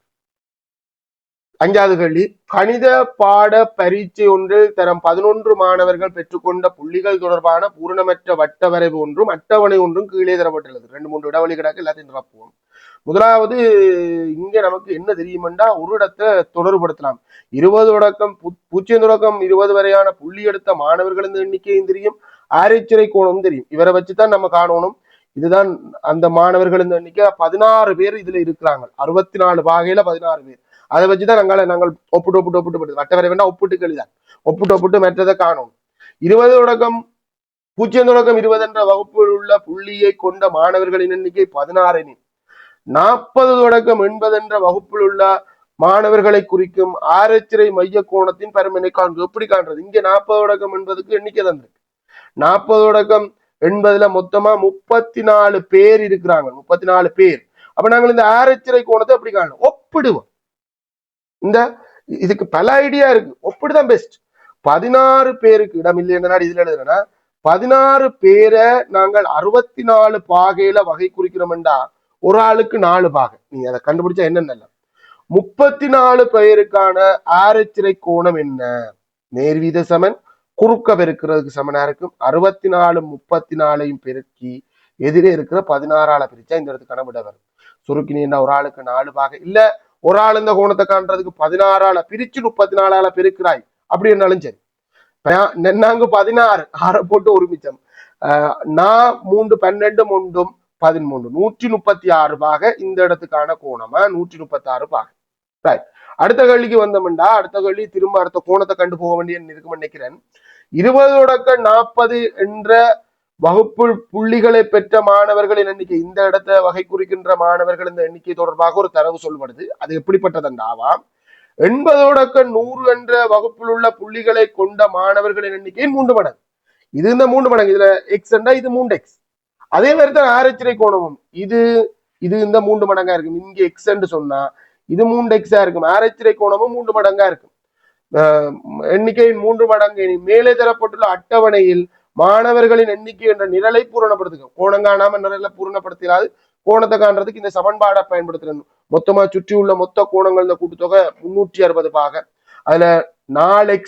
5வது கேள்வி, கணித பாட பரீட்சை ஒன்றில் தரம் 11 மாணவர்கள் பெற்றுக்கொண்ட புள்ளிகள் தொடர்பான பூரணமற்ற வட்ட வரைவு ஒன்றும் அட்டவணை ஒன்றும் கீழே தரப்பட்டுள்ளது. 2-3 இடைவெளி கிடக்கு, எல்லாத்தையும் நிரப்புவோம். முதலாவது இங்க நமக்கு என்ன தெரியுமெண்டா, ஒரு இடத்தை தொடர்புபடுத்தலாம். 20 தொடக்கம் 0 தொடக்கம் 20 வரையான புள்ளி எடுத்த மாணவர்களின் எண்ணிக்கையும் தெரியும், ஆராய்ச்சிறை கோணமும் தெரியும். இவரை வச்சுதான் நம்ம காணணும். இதுதான் அந்த மாணவர்களின் எண்ணிக்கை. 16 பேர் இதுல இருக்கிறாங்க. 64 பாகையில 16 பேர். அதை வச்சுதான் நாங்கள் ஒப்பிட்டு வட்ட வரை வேண்டாம், ஒப்பிட்டு கழிதான் ஒப்பிட்டு மற்றதை காணும். 20 தொடக்கம் 0 தொடக்கம் 20 என்ற வகுப்பில் உள்ள புள்ளியை கொண்ட மாணவர்களின் எண்ணிக்கை 16 எனில் 40 தொடக்கம் 80 என்ற வகுப்பில் உள்ள மாணவர்களை குறிக்கும் ஆராய்ச்சிறை மைய கோணத்தின் பருமனை காண்பது. எப்படி காண்றது? இங்க 40 தொடக்கம் 80க்கு எண்ணிக்கை தந்திருக்கு. 40 தொடக்கம் 80ல மொத்தமா 34 பேர் இருக்கிறாங்க. 34 பேர். அப்ப நாங்கள் இந்த ஆராய்ச்சிறை கோணத்தை எப்படி காணணும்? ஒப்பிடுவோம். இந்த இதுக்கு பல ஐடியா இருக்கு. ஒப்பிடுதான் பெஸ்ட். 16 பேருக்கு இடம் இல்லை என்ன இதுல எழுதுனா, 16 பேரை நாங்கள் 64 பாகையில வகை குறிக்கிறோம்டா, ஒரு ஆளுக்கு 4 பாகை. நீங்க அதை கண்டுபிடிச்சா என்னென்ன 34 பேருக்கான ஆராய்ச்சிறை கோணம் என்ன? நேர்வீத சமன் குறுக்க பெருக்கிறதுக்கு சமனா இருக்கும். 64 34ஐயும் பெருக்கி எதிரே இருக்கிற 16ஆல பிரிச்சா இந்த இடத்துக்கான விட வரும். சுருக்கினா ஒரு ஆளுக்கு 4 பாகை இல்ல, ஒரு ஆள் இந்த கோணத்தை காண்றதுக்கு 16ஆல பிரிச்சு 34ஆல பெருக்கிறாய் அப்படி இருந்தாலும் சரி. நாங்க 16 6 போட்டு ஒரு மிச்சம். நான் 3 12 ஒன்றும் 13 136 பாகை இந்த இடத்துக்கான கோணமா 136 பாகை. அடுத்த கேள்விக்கு வந்தோம்டா, அடுத்த கேள்வி திரும்ப அடுத்த கோணத்தை கண்டு போக வேண்டிய இருக்கும்னு நினைக்கிறேன். 20 தொடக்கம் 40 என்ற வகுப்பு புள்ளிகளை பெற்ற மாணவர்களின் எண்ணிக்கை, இந்த இடத்தை வகை குறிக்கின்ற மாணவர்களின் எண்ணிக்கை தொடர்பாக ஒரு தரவு சொல்லப்படுது. அது எப்படிப்பட்டதென்றாவாம், 80 தொடக்கம் 100 என்ற வகுப்பில் உள்ள புள்ளிகளை கொண்ட மாணவர்களின் எண்ணிக்கை 3 மடங்கு. இது இந்த 3 மடங்கு. இதுல எக்ஸ் என்றா இது 3x. அதே மாதிரி தான் ஆராய்ச்சிறை கோணமும் இது இந்த 3 மடங்கா இருக்கும். இங்க எக்ஸ் என்று சொன்னா இது 3x இருக்கும். ஆராய்ச்சிறை கோணமும் 3 மடங்கா இருக்கும். எண்ணிக்கையின் 3 மடங்கு. மேலே தரப்பட்டுள்ள அட்டவணையில் மாணவர்களின் எண்ணிக்கை என்ற நிரலை பூரணப்படுத்துங்க. கோணம் காணாம நிரலை பூரணப்படுத்தினாது கோணத்தை காண்றதுக்கு இந்த சமன்பாடை பயன்படுத்துறது. மொத்தமா சுற்றி உள்ள மொத்த கோணங்கள் கூட்டுத்தொகை 360 பாகை. அதுல 4x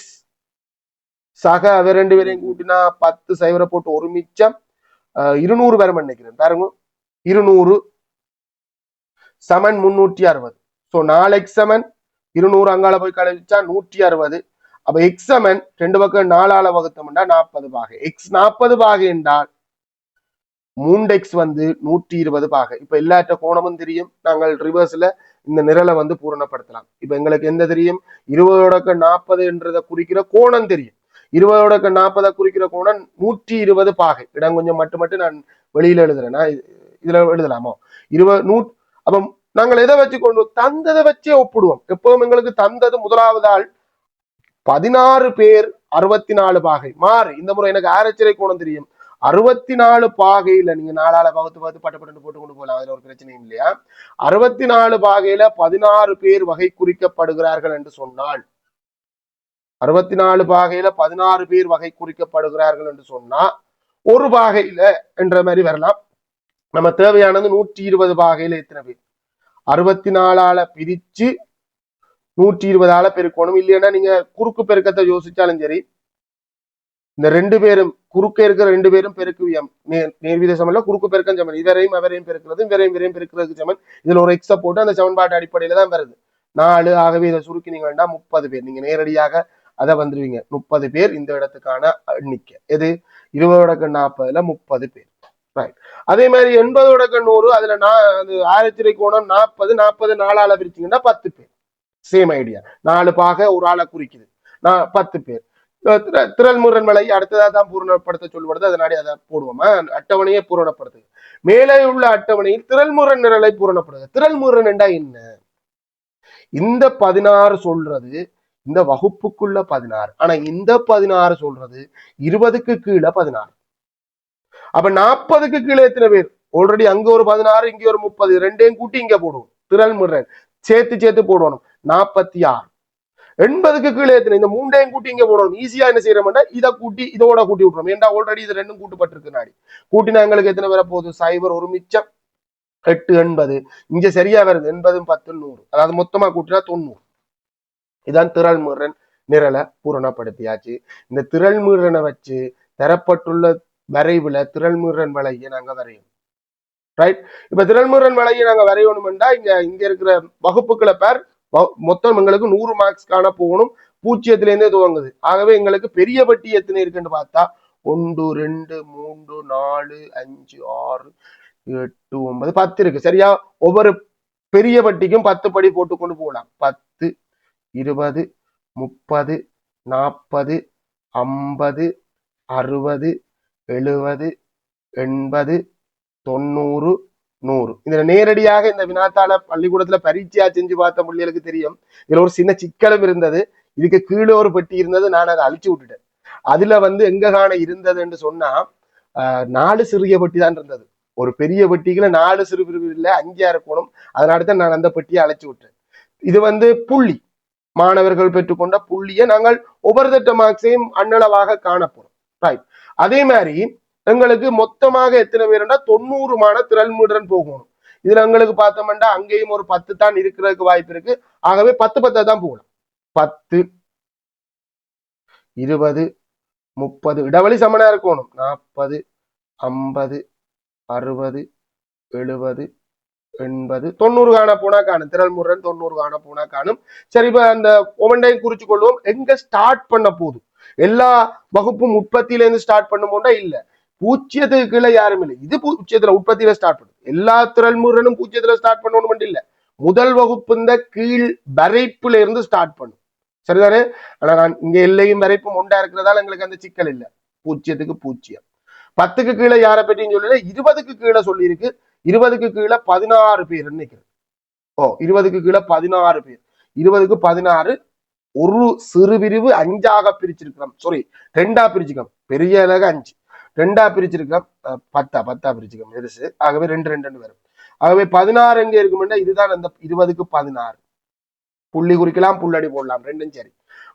சக அவ 2 பேரையும் கூட்டினா 10 சைவரை போட்டு ஒரு மிச்சம் 200 வரும் நினைக்கிறேன். பாருங்க, 200 சமன் 360. சோ 4x சமன் 200 அங்கால போய் கழிச்சா 160. அப்ப எக்ஸ் சமன் 2 பக்கம் 4ஆல வகுத்தோம்னா 40 பாகை. எக்ஸ் 40 பாகை என்றால் 3x 120 பாகை. இப்ப எல்லாற்ற கோணமும் தெரியும். நாங்கள் ரிவர்ஸ்ல இந்த நிரலை பூரணப்படுத்தலாம். இப்ப எங்களுக்கு எந்த தெரியும்? 20 40 என்றதை குறிக்கிற கோணம் தெரியும். 20 40 குறிக்கிற கோணம் 120 பாகை. இடம் கொஞ்சம் மட்டும் நான் வெளியில எழுதுறேன்னா இதுல எழுதலாமோ 20 அப்ப நாங்கள் எதை வச்சு கொண்டு தந்ததை வச்சே ஒப்பிடுவோம். எப்பவும் எங்களுக்கு தந்தது முதலாவது ஆள் 16 பேர் 64 பாகை மாறி. இந்த முறை எனக்கு ஆராய்ச்சிறை கோணம் தெரியும். 64 பாகையில நீங்க 4ஆல பகுத்து பட்டு போட்டு கொண்டு போகலாம். அதுல ஒரு பிரச்சனையும் இல்லையா? 64 பாகையில 16 பேர் வகை குறிக்கப்படுகிறார்கள் என்று சொன்னால், 64 பாகையில 16 பேர் வகை குறிக்கப்படுகிறார்கள் என்று சொன்னா ஒரு பாகையில என்ற மாதிரி வரலாம். நம்ம தேவையானது 120 பாகையில எத்தனை பேர்? 64ஆல பிரிச்சு 120ஆல பெருக்கணும். இல்லைன்னா நீங்க குறுக்கு பெருக்கத்தை யோசிச்சாலும் சரி, இந்த 2 பேரும் குறுக்க இருக்கிற 2 பேரும் பெருக்குவியம் நேர்வீத சமன்ல குறுக்கு பெருக்கம் சமன். இவரையும் அவரையும் பெருக்கிறது, இவரையும் பெருக்கிறதுக்கு சமன். இதுல ஒரு எக்ஸ போட்டு அந்த சமன்பாட்டு அடிப்படையில தான் வருது 4. ஆகவே இதை சுருக்கினீங்கன்னா 30 பேர். நீங்க நேரடியாக அதை வந்துருவீங்க. 30 பேர் இந்த இடத்துக்கான எண்ணிக்கை. எது? 20 40ல 30 பேர். அதே மாதிரி 80 100 அதுல ஆராய்ச்சிறை கோணம் 40 4ஆல பிரிச்சீங்கன்னா 10 பேர். Same idea. 4 பாகை ஒரு ஆளை குறிக்குது. 10 பேர். திரள் முரண் மலை அடுத்ததா தான் பூரணப்படுத்த சொல்லப்படுது. அதனால அதை போடுவோமா? அட்டவணையை பூரணப்படுத்து. மேலே உள்ள அட்டவணையில் திரள் முரண் நிரலை பூரணப்படுது. திரள் முரண் என்றா என்ன? இந்த 16 சொல்றது இந்த வகுப்புக்குள்ள 16. ஆனா இந்த 16 சொல்றது 20க்கு கீழே 16. அப்ப 40க்கு கீழே எத்தனை பேர்? ஆல்ரெடி அங்க ஒரு 16, இங்க ஒரு 30, ரெண்டையும் கூட்டி இங்க போடுவோம். திரள் முறை சேர்த்து சேர்த்து போடணும். 46. 80க்கு கீழே எத்தனை? இந்த மூண்டையும் கூட்டி இங்க போடணும். ஈஸியா என்ன செய்யறோம்னா இதை கூட்டி இதோட கூட்டி விட்டுறோம். ஏன்டா ஆல்ரெடி இது ரெண்டும் கூட்டுப்பட்டிருக்கு நாடி. கூட்டினா எங்களுக்கு எத்தனை பேர போகுது? 0 ஒரு மிச்சம் 8 80. இங்க சரியா வருது 80 10 100. அதாவது மொத்தமா கூட்டினா 90. இதான் திரள் முரண் நிரலை பூரணப்படுத்தியாச்சு. இந்த திரள் முரணை வச்சு தரப்பட்டுள்ள வரைவுல திரள்முரண் வளையை நாங்க வரையணும். ரைட். இப்ப திரள்முரண் வளையை நாங்க வரையணும்டா இங்க இருக்கிற வகுப்புகளை பேர் மொத்தம் எங்களுக்கு 100 மார்க்ஸ் காண போகணும். 0 துவங்குது. ஆகவே எங்களுக்கு பெரிய பட்டி எத்தனை இருக்குன்னு பார்த்தா 1 2 3 4 5 6 8 9 10 இருக்கு. சரியா? ஒவ்வொரு பெரிய பட்டிக்கும் 10 படி போட்டு கொண்டு போகலாம். 10 20 30 40 50 60 70 80 90 100. இதுல நேரடியாக இந்த வினாத்தாள பள்ளிக்கூடத்துல பரீட்சையா செஞ்சு பார்த்த பிள்ளைகளுக்கு தெரியும். இதுல ஒரு சின்ன சிக்கலும் இருந்தது. இதுக்கு கீழே ஒரு பெட்டி இருந்தது. நான் அதை அழிச்சு விட்டுட்டேன். அதுல எங்க காண இருந்ததுன்னு சொன்னா 4 சிறிய பெட்டி தான் இருந்தது. ஒரு பெரிய பெட்டிக்குள்ள 4 சிறு பிரிவு இல்லை, 5 இருக்கணும். அதனால தான் நான் அந்த பெட்டியை அழைச்சு விட்டேன். இது புள்ளி மாணவர்கள் பெற்றுக்கொண்ட புள்ளியை நாங்கள் ஒவ்வொரு தட்ட மார்க்ஸையும் அன்னளவாக காணப்போறோம். ரைட். அதே மாதிரி எங்களுக்கு மொத்தமாக எத்தனை பேருண்டா 90 திரள்முடன் போகணும். இதுல எங்களுக்கு பார்த்தோம்னா அங்கேயும் ஒரு 10 தான் இருக்கிறதுக்கு வாய்ப்பு இருக்கு. ஆகவே 10 10 தான் போகலாம். 10 20 30 இடைவெளி சமனா இருக்கணும். 40 50 60 70 80 90 காண போனா காணும். திரள்முடன் 90 காண போனா காணும். சரி, இப்ப அந்த ஒவ்வொன்றையும் குறிச்சு கொள்வோம். எங்க ஸ்டார்ட் பண்ண போதும் எல்லா வகுப்பும் உற்பத்தியில இருந்து ஸ்டார்ட் பண்ணும்போண்டா இல்ல, 0க்கு கீழே யாரும் இல்லை. இது 0 உற்பத்தியில ஸ்டார்ட் பண்ணும். எல்லா திரள்முறையும் 0 ஸ்டார்ட் பண்ணணும் இல்ல, முதல் வகுப்பு இந்த கீழ் வரைப்புல இருந்து ஸ்டார்ட் பண்ணும். சரிதானே? ஆனா நான் இங்க எல்லையும் வரைப்பும் ஒன்றா இருக்கிறதால எங்களுக்கு அந்த சிக்கல் இல்லை. 0க்கு 0. 10க்கு கீழே யாரை பற்றியும் சொல்லல. 20க்கு கீழே சொல்லி இருக்கு. 20க்கு கீழே 16 பேர் நினைக்கிறேன். 20க்கு கீழே 16 பேர். 20க்கு 16 ஒரு சிறு பிரிவு 5ஆக பிரிச்சிருக்கிறோம். சாரி, 2ஆ பிரிச்சுக்கிறோம். பெரிய அழகு 5 2ஆ பிரிச்சிருக்கிறோம். 10 பிரிச்சுக்கிறோம் பெருசு. ஆகவே 2 2 வரும். ஆகவே 16 எங்க இருக்கும்னா இதுதான் அந்த 20க்கு 16. புள்ளி குறிக்கலாம், புள்ளடி போடலாம், ரெண்டும் சரி.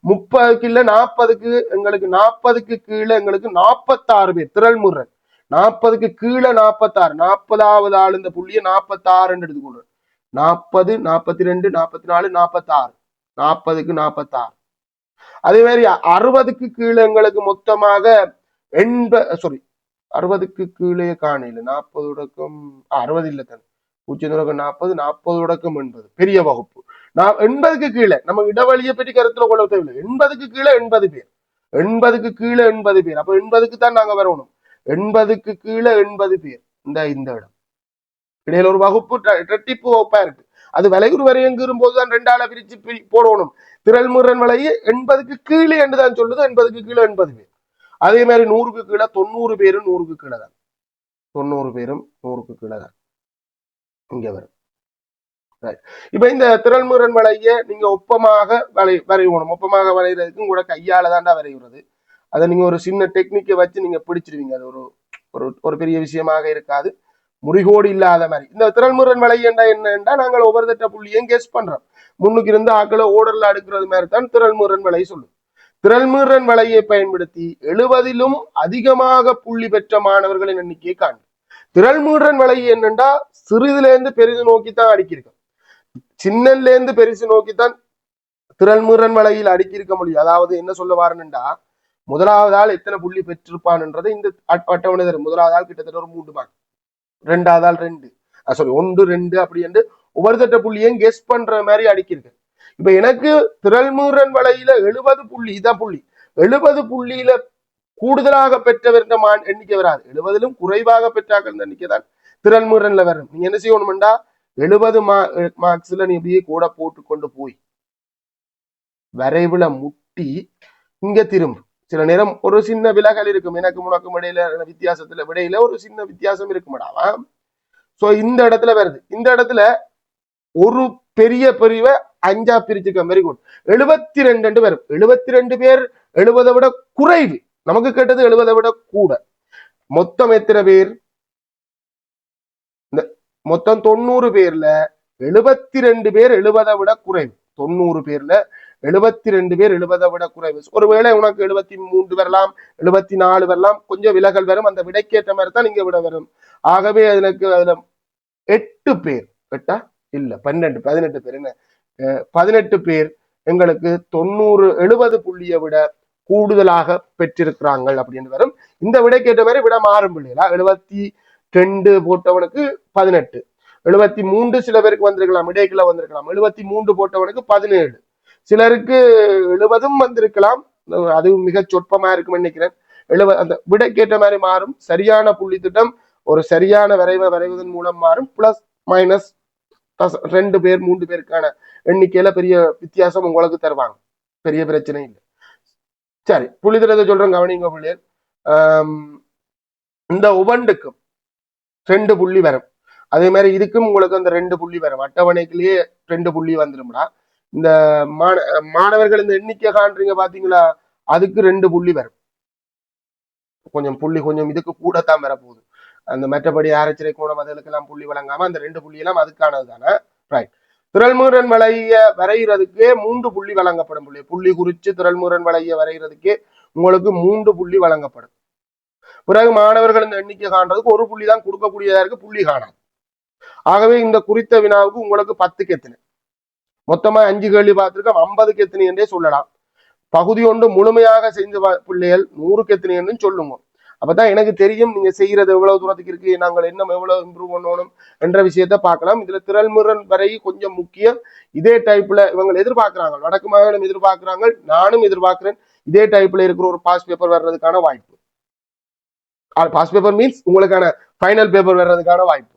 30க்கு இல்ல 40க்கு எங்களுக்கு 40க்கு கீழே எங்களுக்கு 46 பேர் திரள்முறை. 40க்கு கீழே 46. 40வது ஆள் இந்த புள்ளிய 46 எடுத்துக்கொள்றோம். 40 42 44 46. 40க்கு 46. அதே மாதிரி 60க்கு கீழே எங்களுக்கு மொத்தமாக 60க்கு கீழே காணையில் 40 தொடக்கம் 60 இல்லை தானே, 0 தொடக்கம் 40 40 தொடக்கம் 80 பெரிய வகுப்பு. 80க்கு கீழே நம்ம இடைவெளியை பற்றி கருத்துல கொள்ள தேவையில்லை. 80க்கு கீழே 80 பேர். 80க்கு கீழே 80 பேர். அப்ப 80க்கு தான் நாங்க வரணும். 80க்கு கீழே 80 பேர். இந்த இடம் இடையில ஒரு வகுப்பு இரட்டிப்பு வகுப்பா இருக்கு. அது வளைகுறு வரையங்குறும் போதுதான் 2ஆல பிரிச்சு போடணும். திரள்முரண் வலையை 80க்கு கீழே என்றுதான் சொல்லுது. 80க்கு கீழே 80 பேர். அதே மாதிரி 100க்கு கீழே 90 பேரும் 100க்கு கீழே தான். 90 பேரும் 100க்கு கீழே தான் இங்க வரும். இப்ப இந்த திரள்முரண் வலையை நீங்க ஒப்பமாக வரையணும். ஒப்பமாக வரைகிறதுக்கு கூட கையால தாண்டா வரைகிறது. அதை நீங்க ஒரு சின்ன டெக்னிக்கை வச்சு நீங்க பிடிச்சிருவீங்க. அது ஒரு பெரிய விஷயமாக இருக்காது. முறிகோடு இல்லாத மாதிரி. இந்த திரள்முரண் வலை என்னன்னா நாங்கள் ஒவ்வொரு தட்ட புள்ளியும் கெஸ் பண்றோம். முன்னுக்கு இருந்து ஆக்களை ஓடர்ல அடுக்கிறது மாதிரி தான் திரள்முரண் வலை சொல்லும். திரள்முரண் வலையை பயன்படுத்தி 70லும் அதிகமாக புள்ளி பெற்ற மாணவர்களின் எண்ணிக்கையை காணும். திரள்முரண் வலை என்னண்டா சிறிதுல இருந்து பெரிது நோக்கித்தான் அடிக்கிருக்கோம். சின்னல இருந்து பெருசு நோக்கித்தான் திரள்முரண் வலையில் அடுக்கியிருக்க முடியும். அதாவது என்ன சொல்ல வாரணுண்டா, முதலாவது ஆள் எத்தனை புள்ளி பெற்றிருப்பான்ன்றதை இந்த அட்டவணை தரும். முதலாவது ஆள் கிட்டத்தட்ட ஒரு 3 மார்க், 2வது ஆள் 2, 1 2 அப்படி என்று ஒவ்வொரு தட்ட புள்ளியும் கெஸ் பண்ற மாதிரி அடுக்கிருக்கு. இப்ப எனக்கு திரள்முரண் வலையில 70 புள்ளி, இதான் புள்ளி, 70 புள்ளியில கூடுதலாக பெற்றவர் எண்ணிக்கை வராது. 70லும் குறைவாக பெற்றாக்கள் எண்ணிக்கை தான் திரள்முரன்ல வரும். நீங்க என்ன செய்யணும்டா 70 மார்க்ஸ்ல நீ அப்படியே கூட போட்டு கொண்டு போய் வரைவுல முட்டி இங்க திரும்ப. சில நேரம் ஒரு சின்ன விலகல் இருக்கும். எனக்கு முனக்கும் இடையில வித்தியாசத்துல விடையில ஒரு சின்ன வித்தியாசம் இருக்குமாடாவா. சோ இந்த இடத்துல வருது. இந்த இடத்துல ஒரு பெரிய பிரிவை 5 பிரிச்சுக்க. Very good. 72 பேர். 72 பேர் 70 விட குறைவு. நமக்கு கேட்டது 70 விட கூட. மொத்தம் எத்தனை பேர்? மொத்தம் 90 பேர்ல 72 பேர் 70 விட குறைவு. 90 பேர்ல 72 பேர் 70 விட குறைவு. ஒருவேளை உனக்கு 73 வரலாம், 74 வரலாம், கொஞ்சம் விலகல் வரும். அந்த விடைக்கேற்ற மாதிரி தான் நீங்க விட வரும். ஆகவே எனக்கு அதுல 8 பேர், 8 இல்ல 12 18 பேர், என்ன 18 பேர் எங்களுக்கு 90 70 புள்ளியை விட கூடுதலாக பெற்றிருக்கிறாங்க அப்படின்னு வரும். இந்த விடைக்கேற்ற மாதிரி விட மாறும் பிள்ளைகளா. 72 போட்டவனுக்கு 18, 73 சில பேருக்கு வந்திருக்கலாம், இடைக்குள்ள வந்திருக்கலாம். 73 போட்டவனுக்கு 17, சிலருக்கு 70 வந்திருக்கலாம். அது மிக சொற்பமா இருக்குன்னு நினைக்கிறேன். அந்த விடைக்கேற்ற மாதிரி மாறும். சரியான புள்ளி திட்டம் ஒரு சரியான வரைவதன் மூலம் மாறும். பிளஸ் மைனஸ் 2 பேர் 3 பேருக்கான எண்ணிக்கையில பெரிய வித்தியாசம் உங்களுக்கு தருவாங்க. பெரிய பிரச்சனை இல்லை. சரி, புள்ளித்திட்டத்தை சொல்றேன், கவனிங்க பிள்ளையர். இந்த ஒவ்வொன்றுக்கும் 2 புள்ளி வரும். அதே மாதிரி இதுக்கும் உங்களுக்கு அந்த 2 புள்ளி வரும். அட்டவணைக்குள்ளேயே 2 புள்ளி வந்துடும்டா. இந்த மாணவர்கள் இந்த எண்ணிக்கை காண்றீங்க பாத்தீங்களா, அதுக்கு 2 புள்ளி வரும். கொஞ்சம் புள்ளி கொஞ்சம் இதுக்கு கூடத்தான் வரப்போகுது. அந்த மற்றபடி ஆராய்ச்சி கோணம் அதுக்கெல்லாம் புள்ளி வழங்காம அந்த 2 புள்ளி எல்லாம் அதுக்கானது தானே. ரைட். திரள்முரண் வளைய வரைகிறதுக்கே 3 புள்ளி வழங்கப்படும். புள்ளி குறிச்சு திரள்முரண் வளைய வரைகிறதுக்கே உங்களுக்கு 3 புள்ளி வழங்கப்படும். பிறகு மாணவர்கள் இந்த எண்ணிக்கை காண்றதுக்கு 1 புள்ளி தான் கொடுக்கக்கூடியதா இருக்கு, புள்ளி காணாது. ஆகவே இந்த குறித்த வினாவுக்கு உங்களுக்கு 10க்கு எத்தனை, மொத்தமா 5 கேள்வி பார்த்திருக்கோம், 50க்கு எத்தனை என்றே சொல்லலாம். பகுதி ஒன்று முழுமையாக செஞ்ச பிள்ளைகள் 100க்கு எத்தனை என்று சொல்லுங்க. அப்பதான் எனக்கு தெரியும் நீங்க செய்யறது எவ்வளவு தூரத்துக்கு இருக்கு, நாங்கள் என்ன எவ்வளவு இம்ப்ரூவ் பண்ணணும் என்ற விஷயத்த பார்க்கலாம். இதுல திரள்முரண் வரை கொஞ்சம் முக்கியம். இதே டைப்ல இவங்க எதிர்பார்க்கிறாங்க, வடக்கு மாகாணம் எதிர்பார்க்கிறாங்க, நானும் எதிர்பார்க்கிறேன். இதே டைப்ல இருக்கிற ஒரு பாஸ் பேப்பர் வர்றதுக்கான வாய்ப்பு. பாஸ் பேப்பர் மீன்ஸ் உங்களுக்கான ஃபைனல் பேப்பர் வர்றதுக்கான வாய்ப்பு.